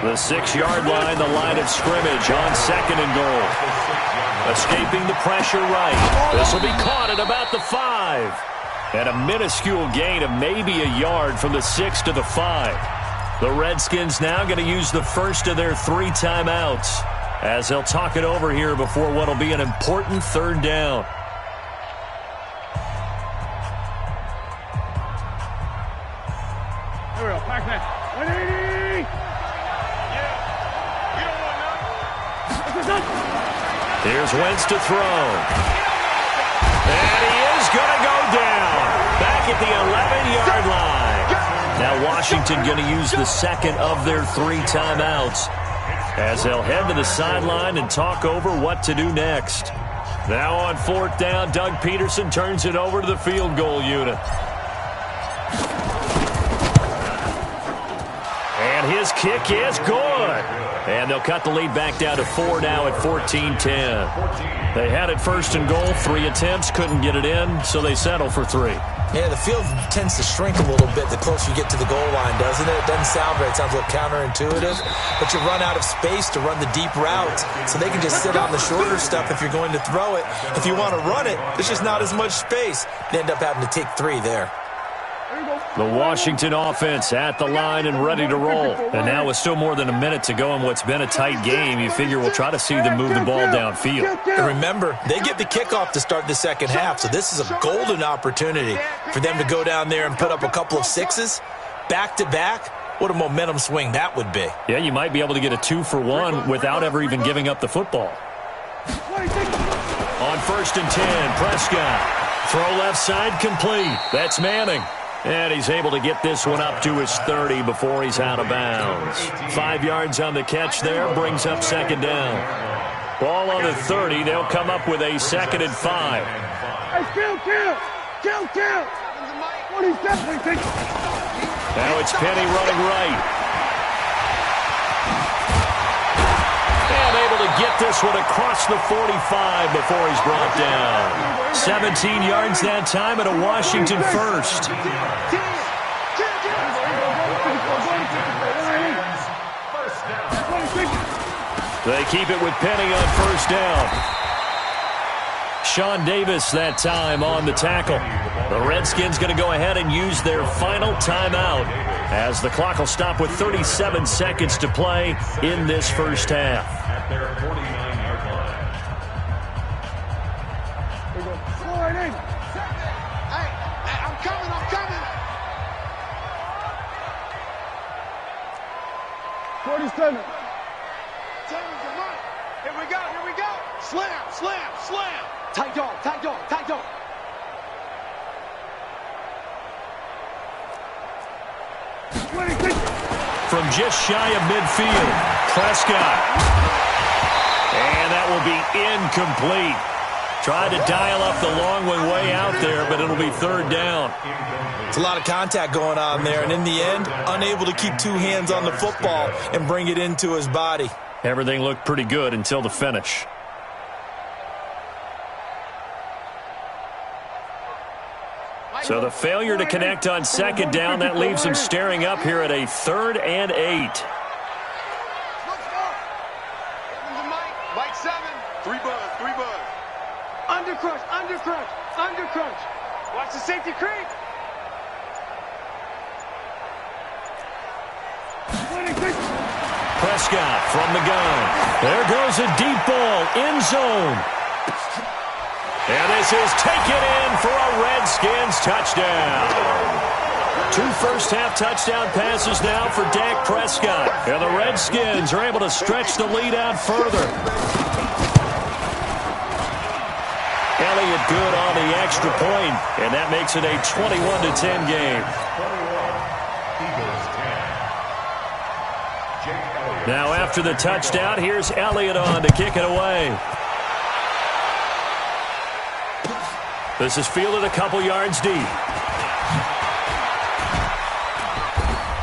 Speaker 9: The 6-yard line, the line of scrimmage on 2nd and goal. Escaping the pressure right. This will be caught at about the 5. And a minuscule gain of maybe a yard from the 6 to the 5. The Redskins now going to use the first of their 3 timeouts as they'll talk it over here before what will be an important 3rd down.
Speaker 6: There we go. Pack that. 180! Yeah. You don't want nothing.
Speaker 9: Here's Wentz to throw. And he is going to go down. Back at the 11-yard line. Now Washington going to use the 2nd of their 3 timeouts as they'll head to the sideline and talk over what to do next. Now on 4th down, Doug Peterson turns it over to the field goal unit. And his kick is good. And they'll cut the lead back down to 4 now at 14-10. They had it 1st and goal, 3 attempts, couldn't get it in, so they settle for 3.
Speaker 10: Yeah, the field tends to shrink a little bit the closer you get to the goal line, doesn't it? It doesn't sound right. It sounds a little counterintuitive. But you run out of space to run the deep routes, so they can just sit on the shorter stuff if you're going to throw it. If you want to run it, there's just not as much space. You end up having to take 3 there.
Speaker 9: The Washington offense at the line and ready to roll. And now with still more than a minute to go in what's been a tight game, you figure we'll try to see them move the ball downfield.
Speaker 10: And remember, they get the kickoff to start the second half, so this is a golden opportunity for them to go down there and put up a couple of 6s back-to-back. What a momentum swing that would be.
Speaker 9: Yeah, you might be able to get a 2-for-1 without ever even giving up the football. On 1st and 10, Prescott. Throw left side complete. That's Manning. And he's able to get this one up to his 30 before he's out of bounds. 5 yards on the catch there, brings up 2nd down. Ball on the 30, they'll come up with a 2nd and 5.
Speaker 6: Hey, kill! 47.
Speaker 9: Now it's Penny running right. And able to get this one across the 45 before he's brought down. 17 yards that time and a Washington first. They keep it with Penny on 1st down. Sean Davis that time on the tackle. The Redskins going to go ahead and use their final timeout as the clock will stop with 37 seconds to play in this first half.
Speaker 11: At their 49-yard line.
Speaker 4: Hey, I'm coming.
Speaker 6: 47.
Speaker 4: Here we go. Slam. Tight dog.
Speaker 9: From just shy of midfield, Prescott. And that will be incomplete. Tried to dial up the long one way out there, but it'll be 3rd down.
Speaker 10: It's a lot of contact going on there, and in the end, unable to keep 2 hands on the football and bring it into his body.
Speaker 9: Everything looked pretty good until the finish. So the failure to connect on second down, that leaves him staring up here at a 3rd and 8.
Speaker 4: Mike 7. 3 buzz, 3 buzz. Under crunch, under crunch, under crunch. Watch the safety creep.
Speaker 9: Prescott from the gun. There goes a deep ball, end zone. And this is taken in for a Redskins touchdown. 2 first-half touchdown passes now for Dak Prescott. And the Redskins are able to stretch the lead out further. Elliott good on the extra point, and that makes it a 21-10 game. Now after the touchdown, here's Elliott on to kick it away. This is fielded a couple yards deep.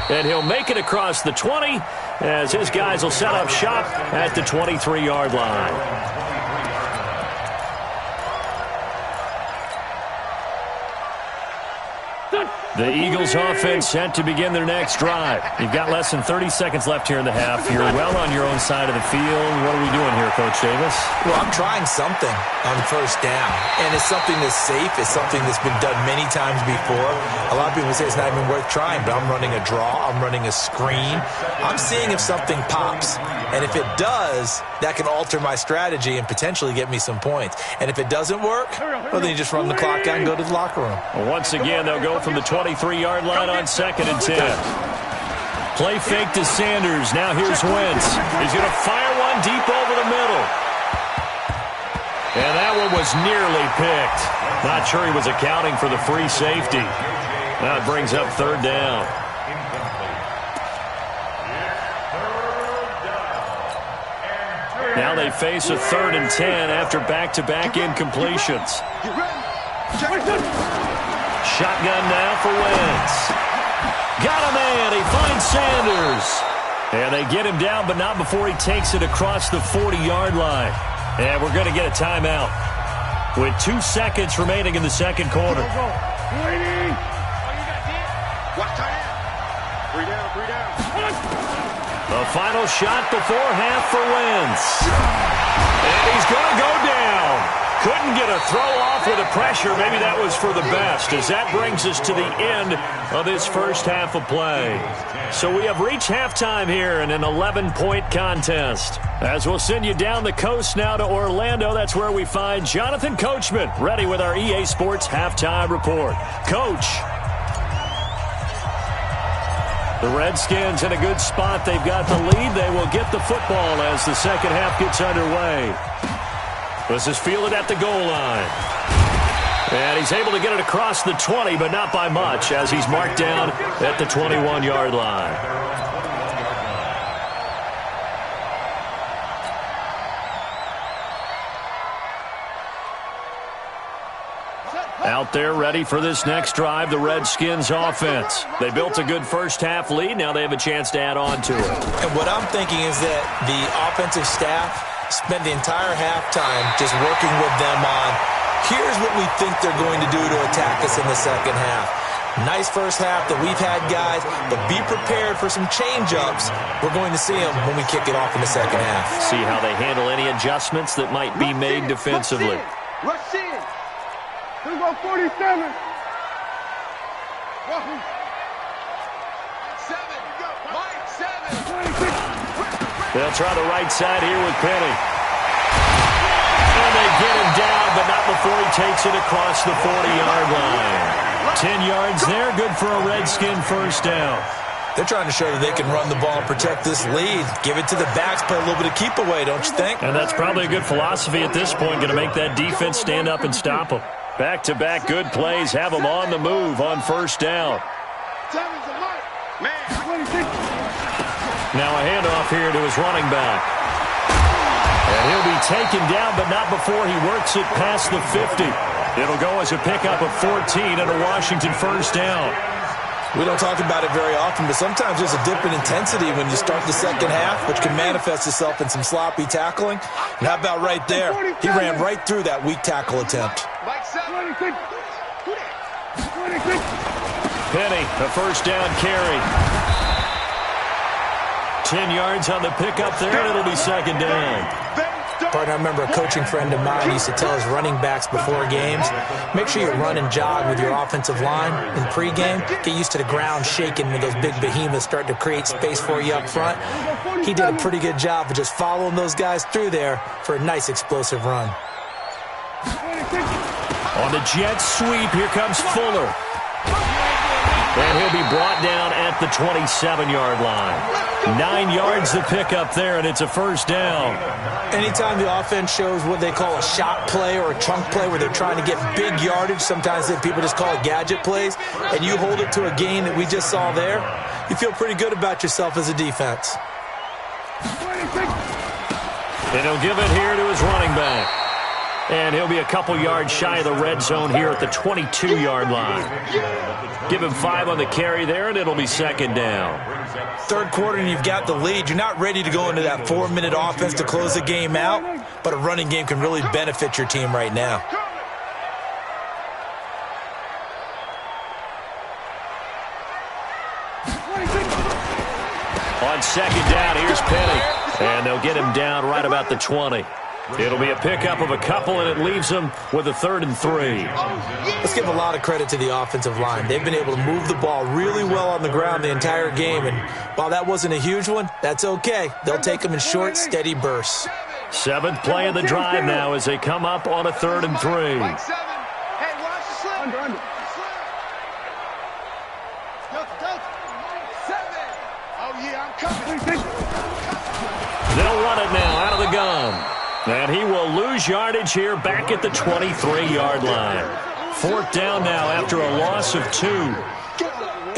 Speaker 9: And he'll make it across the 20 as his guys will set up shop at the 23-yard line. The Eagles offense set to begin their next drive. You've got less than 30 seconds left here in the half. You're well on your own side of the field. What are we doing here, Coach Davis?
Speaker 10: Well, I'm trying something on first down. And it's something that's safe. It's something that's been done many times before. A lot of people say it's not even worth trying, but I'm running a draw. I'm running a screen. I'm seeing if something pops. And if it does, that can alter my strategy and potentially get me some points. And if it doesn't work, well, then you just run the clock out and go to the locker room.
Speaker 9: Well, once again, they'll go from the 23-yard line on 2nd and 10. Play fake to Sanders. Now here's Wentz. He's going to fire one deep over the middle. And that one was nearly picked. Not sure he was accounting for the free safety. That brings up 3rd down. Now they face a 3rd and 10 after back-to-back incompletions. Shotgun now for Wentz. Got a man. He finds Sanders. And they get him down, but not before he takes it across the 40-yard line. And we're going to get a timeout with 2 seconds remaining in the second quarter.
Speaker 4: Watch tight end. 3 down, 3 down.
Speaker 9: The final shot before half for Wentz. And he's going to go down. Couldn't get a throw off with the pressure. Maybe that was for the best, as that brings us to the end of this first half of play. So we have reached halftime here in an 11-point contest. As we'll send you down the coast now to Orlando, that's where we find Jonathan Coachman, ready with our EA Sports halftime report. Coach. The Redskins in a good spot. They've got the lead. They will get the football as the second half gets underway. This is fielded at the goal line. And he's able to get it across the 20, but not by much, as he's marked down at the 21-yard line. Out there ready for this next drive, the Redskins offense. They built a good first-half lead. Now they have a chance to add on to it.
Speaker 10: And what I'm thinking is that the offensive staff spent the entire halftime just working with them on, here's what we think they're going to do to attack us in the second half. Nice first half that we've had, guys, but be prepared for some change-ups. We're going to see them when we kick it off in the second half.
Speaker 9: See how they handle any adjustments that might be made defensively.
Speaker 4: Rush in. Here we go, 47. Mike 7.
Speaker 9: They'll try the right side here with Penny. And they get him down, but not before he takes it across the 40-yard line. 10 yards there, good for a Redskin first down.
Speaker 10: They're trying to show that they can run the ball and protect this lead. Give it to the backs, play a little bit of keep away, don't you think?
Speaker 9: And that's probably a good philosophy at this point, going to make that defense stand up and stop them. Back-to-back good plays have them on the move on first down. Now a handoff here to his running back. And he'll be taken down, but not before he works it past the 50. It'll go as a pickup of 14 and a Washington first down.
Speaker 10: We don't talk about it very often, but sometimes there's a dip in intensity when you start the second half, which can manifest itself in some sloppy tackling. And how about right there? He ran right through that weak tackle attempt.
Speaker 9: Penny, a first down carry. 10 yards on the pickup there, and it'll be second down.
Speaker 10: Partner, I remember a coaching friend of mine used to tell his running backs before games, make sure you run and jog with your offensive line in pregame. Get used to the ground shaking when those big behemoths start to create space for you up front. He did a pretty good job of just following those guys through there for a nice explosive run.
Speaker 9: On the jet sweep, here comes Fuller. And he'll be brought down at the 27-yard line. 9 yards to pick up there, and it's a first down.
Speaker 10: Anytime the offense shows what they call a shot play or a chunk play where they're trying to get big yardage, sometimes people just call it gadget plays, and you hold it to a gain that we just saw there, you feel pretty good about yourself as a defense.
Speaker 9: And he'll give it here to his running back. And he'll be a couple yards shy of the red zone here at the 22-yard line. Give him 5 on the carry there, and it'll be second down.
Speaker 10: Third quarter, and you've got the lead. You're not ready to go into that 4-minute offense to close the game out, but a running game can really benefit your team right now.
Speaker 9: On second down, here's Penny. And they'll get him down right about the 20. It'll be a pickup of a couple, and it leaves them with a 3rd and 3.
Speaker 10: Let's give a lot of credit to the offensive line. They've been able to move the ball really well on the ground the entire game, and while that wasn't a huge one, that's okay. They'll take them in short, steady bursts.
Speaker 9: 7th play of the drive now as they come up on a 3rd and 3.
Speaker 4: Hey, watch the slip. Under. Oh, yeah, I'm coming.
Speaker 9: They'll run it now out of the gun. And he will lose yardage here back at the 23-yard line. 4th down now after a loss of 2.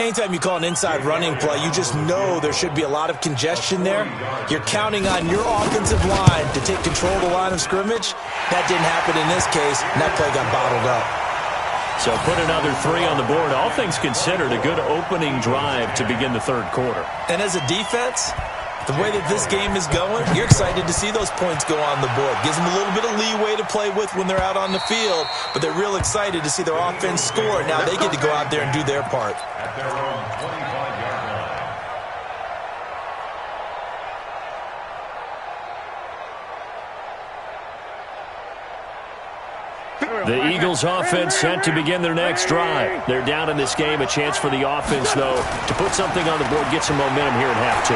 Speaker 10: Anytime you call an inside running play, you just know there should be a lot of congestion there. You're counting on your offensive line to take control of the line of scrimmage. That didn't happen in this case, and that play got bottled up.
Speaker 9: So put another 3 on the board. All things considered, a good opening drive to begin the third quarter.
Speaker 10: And as a defense, the way that this game is going, you're excited to see those points go on the board. Gives them a little bit of leeway to play with when they're out on the field, but they're real excited to see their offense score. Now they get to go out there and do their part.
Speaker 11: At their own 25-yard line.
Speaker 9: The Eagles offense set to begin their next drive. They're down in this game. A chance for the offense, though, to put something on the board, get some momentum here at half 2.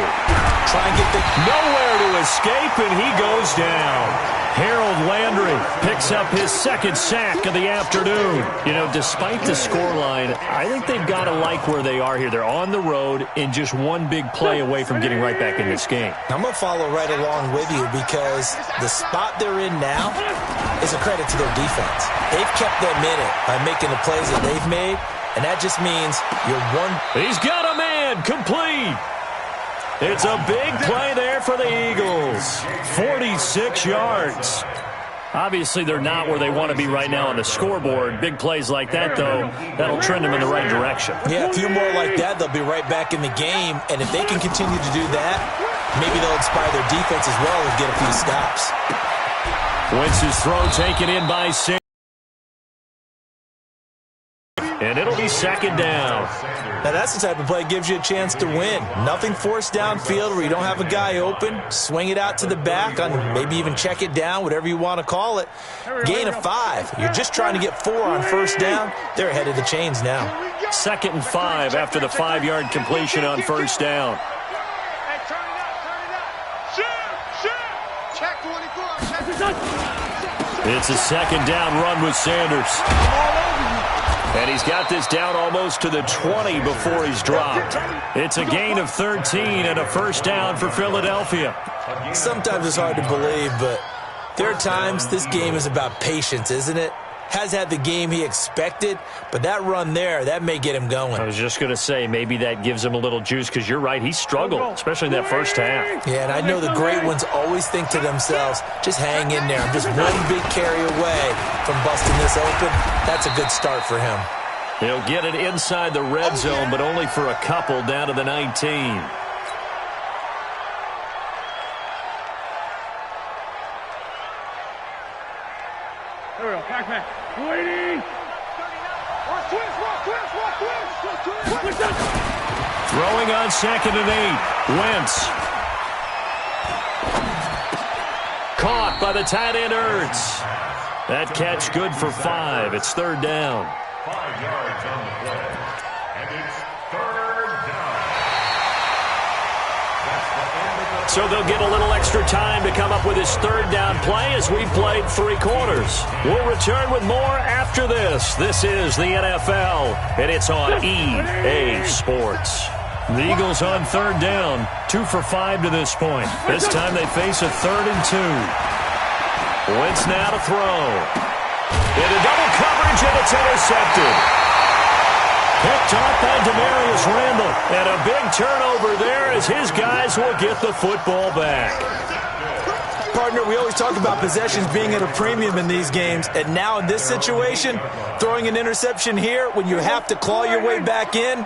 Speaker 10: Try and get
Speaker 9: nowhere to escape, and he goes down. Harold Landry picks up his 2nd sack of the afternoon. You know, despite the scoreline, I think they've got to like where they are here. They're on the road and just one big play away from getting right back in this game.
Speaker 10: I'm going to follow right along with you because the spot they're in now is a credit to their defense. They've kept them in it by making the plays that they've made, and that just means you're one.
Speaker 9: He's got a man complete. It's a big play there for the Eagles. 46 yards. Obviously, they're not where they want to be right now on the scoreboard. Big plays like that, though, that'll trend them in the right direction.
Speaker 10: Yeah, a few more like that, they'll be right back in the game. And if they can continue to do that, maybe they'll inspire their defense as well and get a few stops.
Speaker 9: Wentz's throw taken in by Sanders. And it'll be 2nd down.
Speaker 10: Now, that's the type of play that gives you a chance to win. Nothing forced downfield where you don't have a guy open. Swing it out to the back, on maybe even check it down, whatever you want to call it. Gain of 5. You're just trying to get 4 on first down. They're ahead of the chains now.
Speaker 9: 2nd and 5 after the 5-yard completion on first down.
Speaker 4: Hey, turn it up. Shoot. Check 24.
Speaker 9: It's a 2nd down run with Sanders. And he's got this down almost to the 20 before he's dropped. It's a gain of 13 and a first down for Philadelphia.
Speaker 10: Sometimes it's hard to believe, but there are times this game is about patience, isn't it? Has had the game he expected, but that run there, that may get him going.
Speaker 9: I was just going to say, maybe that gives him a little juice, because you're right, he struggled, especially in that first half.
Speaker 10: Yeah, and I know the great ones always think to themselves, just hang in there. I'm just one big carry away from busting this open. That's a good start for him.
Speaker 9: He'll get it inside the red zone, but only for a couple down to the 19. Throwing on 2nd and 8. Wentz. Caught by the tight end Ertz. That catch good for 5. It's 3rd down.
Speaker 11: 5 yards on the play. And it's 3rd down. That's the end of the...
Speaker 9: So they'll get a little extra time to come up with his 3rd down play as we've played 3 quarters. We'll return with more after this. This is the NFL, and it's on EA Sports. The Eagles on 3rd down, 2 for 5 to this point. This time they face a 3rd and 2. Wentz now to throw. Into double coverage, and it's intercepted. Picked off by Demarius Randall. And a big turnover there as his guys will get the football back.
Speaker 10: Partner, we always talk about possessions being at a premium in these games. And now in this situation, throwing an interception here when you have to claw your way back in,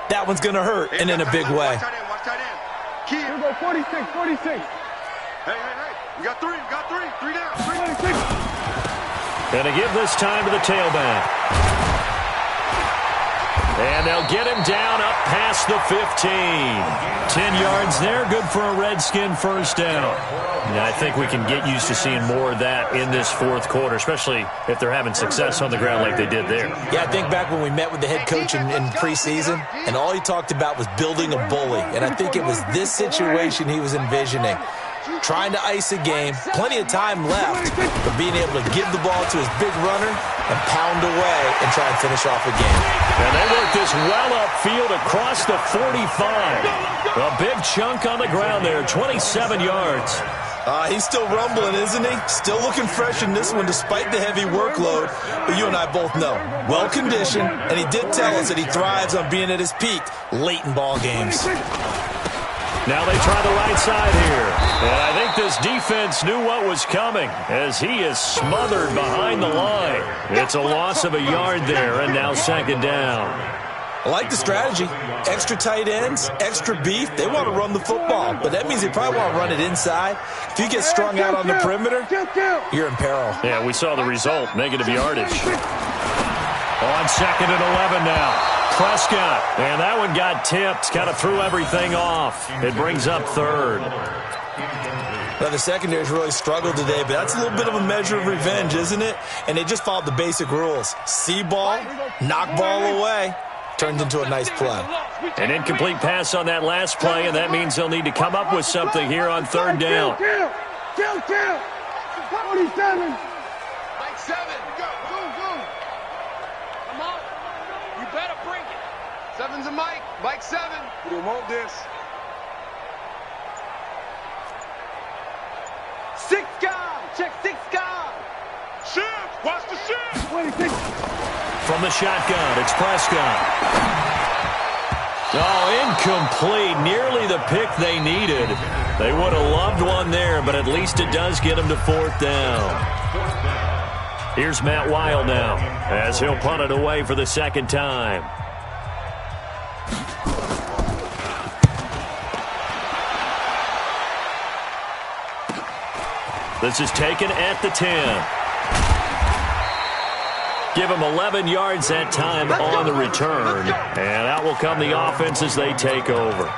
Speaker 10: that one's going to hurt, and in a big way.
Speaker 4: Watch tight end. Key. Here we go, 46. Hey. We got 3 down. 3.
Speaker 9: Going to give this time to the tailback. And they'll get him down up past the 15. 10 yards there, good for a Redskin 1st down. Yeah, I think we can get used to seeing more of that in this 4th quarter, especially if they're having success on the ground like they did there.
Speaker 10: Yeah, I think back when we met with the head coach in preseason, and all he talked about was building a bully. And I think it was this situation he was envisioning. Trying to ice a game, plenty of time left, but being able to give the ball to his big runner and pound away and try and finish off a game.
Speaker 9: And they work this well upfield across the 45. A big chunk on the ground there, 27 yards.
Speaker 10: He's still rumbling, isn't he? Still looking fresh in this one despite the heavy workload. But you and I both know, well-conditioned, and he did tell us that he thrives on being at his peak late in ball games.
Speaker 9: Now they try the right side here. And I think this defense knew what was coming as he is smothered behind the line. It's a loss of a yard there, and now 2nd down.
Speaker 10: I like the strategy. Extra tight ends, extra beef. They want to run the football, but that means they probably want to run it inside. If you get strung out on the perimeter, you're in peril.
Speaker 9: Yeah, we saw the result, negative yardage. On 2nd and 11 now. Prescott, and that one got tipped, kind of threw everything off. It brings up 3rd.
Speaker 10: Now, the secondary's really struggled today, but that's a little bit of a measure of revenge, isn't it? And they just followed the basic rules. See ball, knock ball away. Turned into a nice play.
Speaker 9: An incomplete pass on that last play, and that means they'll need to come up with something here on 3rd down.
Speaker 4: Kill! 47! Mike 7, go! Come on! You better bring it! 7's a Mike 7. We don't want this. 6 guy! Check 6 guy! Shift! Watch the shift! 26!
Speaker 9: From the shotgun, it's Prescott. Oh, incomplete. Nearly the pick they needed. They would have loved one there, but at least it does get them to 4th down. Here's Matt Weil now, as he'll punt it away for the 2nd time. This is taken at the 10. Give them 11 yards that time on the return. And out will come the offense as they take over.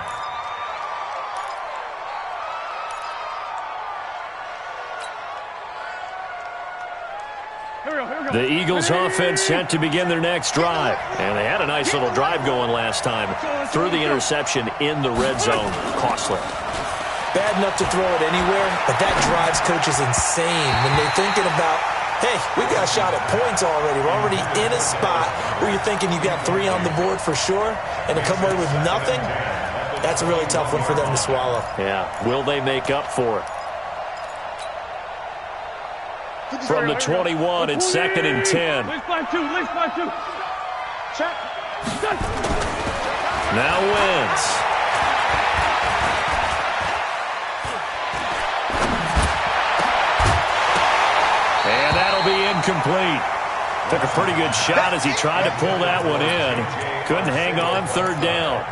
Speaker 9: The Eagles offense set to begin their next drive. And they had a nice little drive going last time. Threw the interception in the red zone. Costly.
Speaker 10: Bad enough to throw it anywhere, but that drives coaches insane when they're thinking about, hey, we got a shot at points already. We're already in a spot where you're thinking you got 3 on the board for sure, and to come away with nothing, that's a really tough one for them to swallow.
Speaker 9: Yeah, will they make up for it? From the 21, it's 2nd and 10. Now Wentz. And that'll be incomplete. Took a pretty good shot as he tried to pull that one in. Couldn't hang on, third down.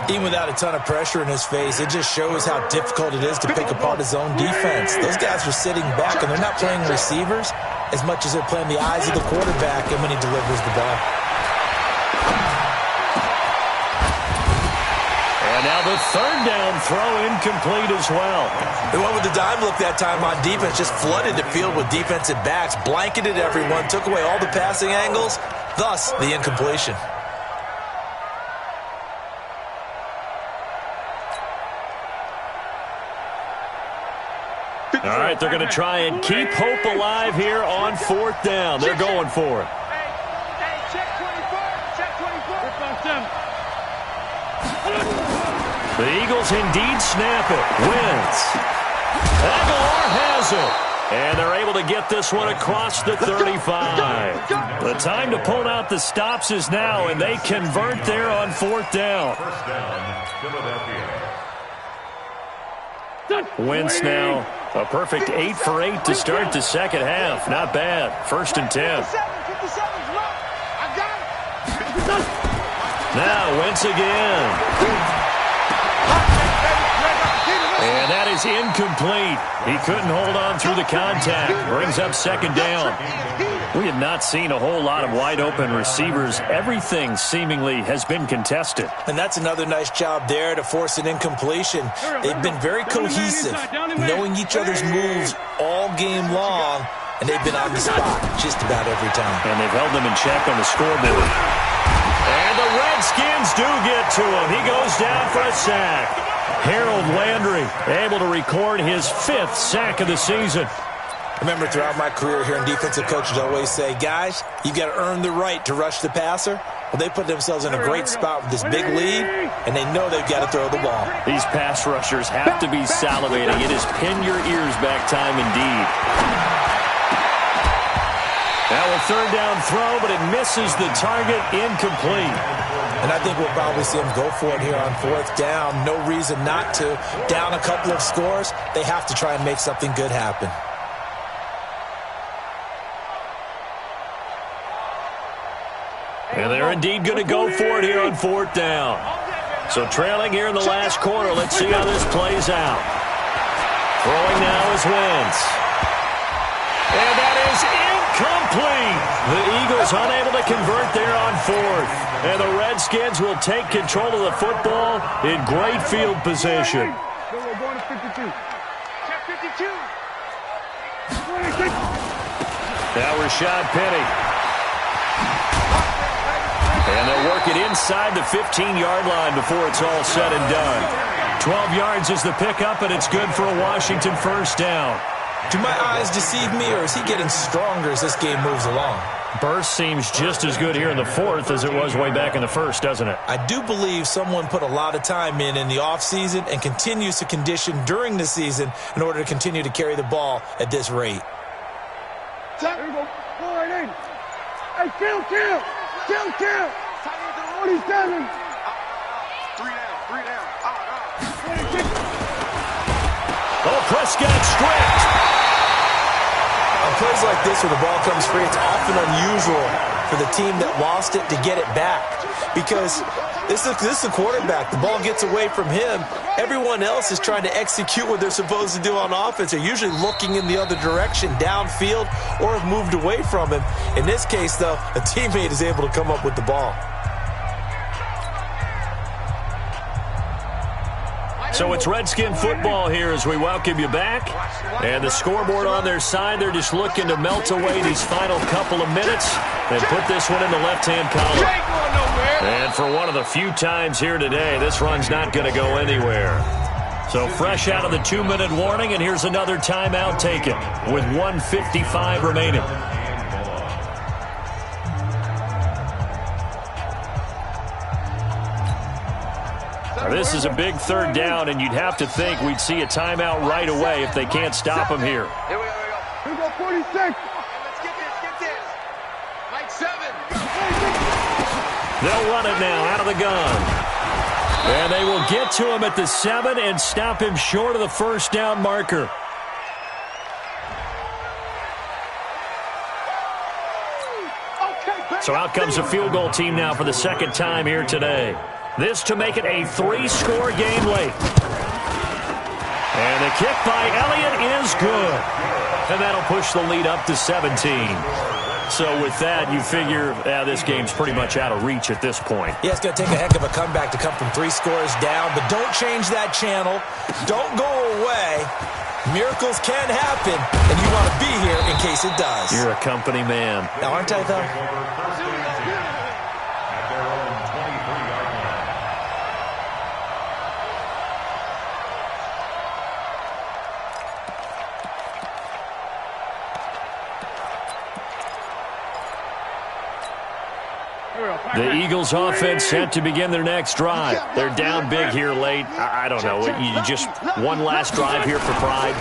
Speaker 10: Even without a ton of pressure in his face, it just shows how difficult it is to pick apart his own defense. Those guys are sitting back, and they're not playing receivers as much as they're playing the eyes of the quarterback and when he delivers the ball.
Speaker 9: And now the third down throw incomplete as well.
Speaker 10: They went with the dime look that time on defense, just flooded the field with defensive backs, blanketed everyone, took away all the passing angles, thus the incompletion.
Speaker 9: All right, they're going to try and keep hope alive here on fourth down. They're going for it.
Speaker 4: Hey, check 24.
Speaker 9: The Eagles indeed snap it. Wins. Aguilar has it. And they're able to get this one across the 35. The time to pull out the stops is now, and they convert there on fourth down.
Speaker 11: First down, Philadelphia.
Speaker 9: Wentz now a perfect 8 for 8 to start the second half. Not bad. First and 10. Now Wentz again. And that is incomplete. He couldn't hold on through the contact. Brings up second down. We have not seen a whole lot of wide-open receivers. Everything seemingly has been contested.
Speaker 10: And that's another nice job there to force an incompletion. They've been very cohesive, knowing each other's moves all game long, and they've been on the spot just about every time.
Speaker 9: And they've held them in check on the scoreboard. And the Redskins do get to him. He goes down for a sack. Harold Landry able to record his 5th sack of the season.
Speaker 10: Remember, throughout my career here in defensive coaches always say, guys, you've got to earn the right to rush the passer. Well, they put themselves in a great spot with this big lead, and they know they've got to throw the ball.
Speaker 9: These pass rushers have to be salivating. It is pin your ears back time indeed. Now a third down throw, but it misses the target, incomplete.
Speaker 10: And I think we'll probably see them go for it here on fourth down. No reason not to. Down a couple of scores, they have to try and make something good happen.
Speaker 9: And they're indeed going to go for it here on fourth down. So trailing here in the last quarter. Let's see how this plays out. Throwing now is Wentz. And that is incomplete. The Eagles unable to convert there on fourth. And the Redskins will take control of the football in great field position.
Speaker 4: We're going to 52. Check 52.
Speaker 9: Now Rashad Penny. And they'll work it inside the 15-yard line before it's all said and done. 12 yards is the pickup, and it's good for a Washington first down.
Speaker 10: Do my eyes deceive me, or is he getting stronger as this game moves along?
Speaker 9: Burst seems just as good here in the fourth as it was way back in the first, doesn't it?
Speaker 10: I do believe someone put a lot of time in the offseason and continues to condition during the season in order to continue to carry the ball at this rate.
Speaker 4: There you go. Go right in. Hey, kill. 47. 3 down.
Speaker 9: Oh, Prescott stripped.
Speaker 10: On plays like this where the ball comes free, it's often unusual for the team that lost it to get it back. Because this is the quarterback. The ball gets away from him. Everyone else is trying to execute what they're supposed to do on offense. They're usually looking in the other direction, downfield, or have moved away from him. In this case, though, a teammate is able to come up with the ball.
Speaker 9: So it's Redskin football here as we welcome you back. And the scoreboard on their side, they're just looking to melt away these final couple of minutes and put this one in the left-hand column. And for one of the few times here today, this run's not going to go anywhere. So fresh out of the 2-minute warning, and here's another timeout taken with 1:55 remaining. Now, this is a big third down, and you'd have to think we'd see a timeout right away if they can't stop him here.
Speaker 4: Here we go, 46. Let's get this. Mike 7.
Speaker 9: They'll run it now out of the gun. And they will get to him at the 7 and stop him short of the first down marker. So out comes a field goal team now for the second time here today. This to make it a 3-score game late. And the kick by Elliott is good. And that'll push the lead up to 17. So with that, you figure this game's pretty much out of reach at this point.
Speaker 10: Yeah, it's going to take a heck of a comeback to come from 3 scores down, but don't change that channel. Don't go away. Miracles can happen, and you want to be here in case it does.
Speaker 9: You're a company man.
Speaker 10: Now, aren't I, though?
Speaker 9: The Eagles offense set to begin their next drive. They're down big here late. I don't know. You just one last drive here for pride.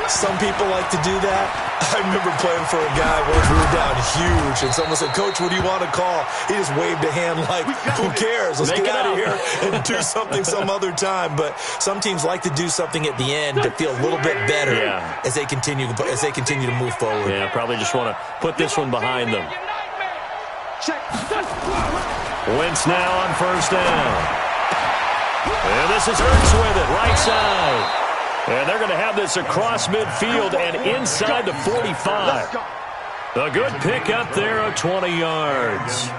Speaker 10: Some people like to do that. I remember playing for a guy once we were down huge, and someone said, "Coach, what do you want to call?" He just waved a hand like, who cares? Let's get out of here and do something some other time. But some teams like to do something at the end to feel a little bit better as they continue to move forward.
Speaker 9: Yeah, probably just want to put this one behind them. Wentz now on first down. And this is Ertz with it, right side. And they're going to have this across midfield and inside the 45. A good pick up there of 20 yards.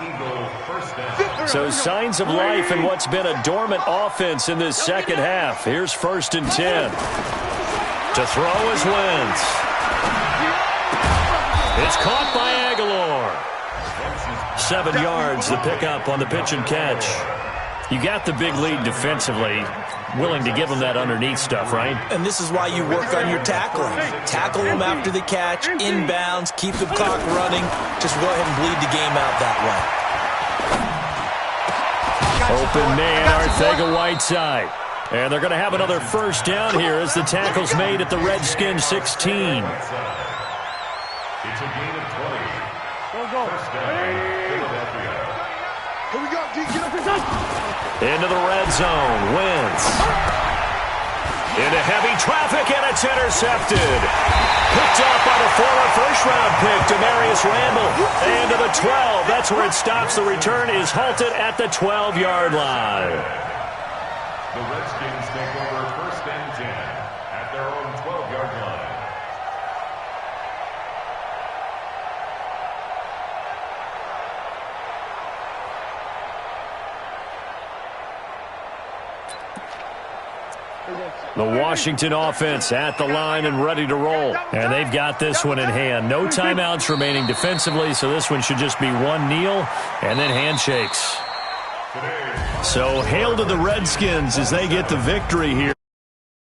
Speaker 9: So signs of life in what's been a dormant offense in this second half. Here's 1st and 10. To throw is Wentz. It's caught by Aguilar. 7 yards, the pickup on the pitch and catch. You got the big lead defensively. Willing to give them that underneath stuff, right?
Speaker 10: And this is why you work on your tackling. Tackle them after the catch, inbounds, keep the clock running. Just go ahead and bleed the game out that
Speaker 9: way. Open man, Arcega-Whiteside. And they're going to have another first down here as the tackle's made at the Redskins 16.
Speaker 11: It's a gain of 20. Go. First down, Philadelphia.
Speaker 6: Here we go, D. Get up.
Speaker 9: Into the red zone. Wentz. Into heavy traffic, and it's intercepted. Picked up by the former first-round pick, Demarius Randall. And to the 12. That's where it stops. The return is halted at the 12-yard line.
Speaker 11: The Redskins take over 1st and 10 at their own 12-yard line.
Speaker 9: The Washington offense at the line and ready to roll. And they've got this one in hand. No timeouts remaining defensively, so this one should just be one kneel and then handshakes. So hail to the Redskins as they get the victory here.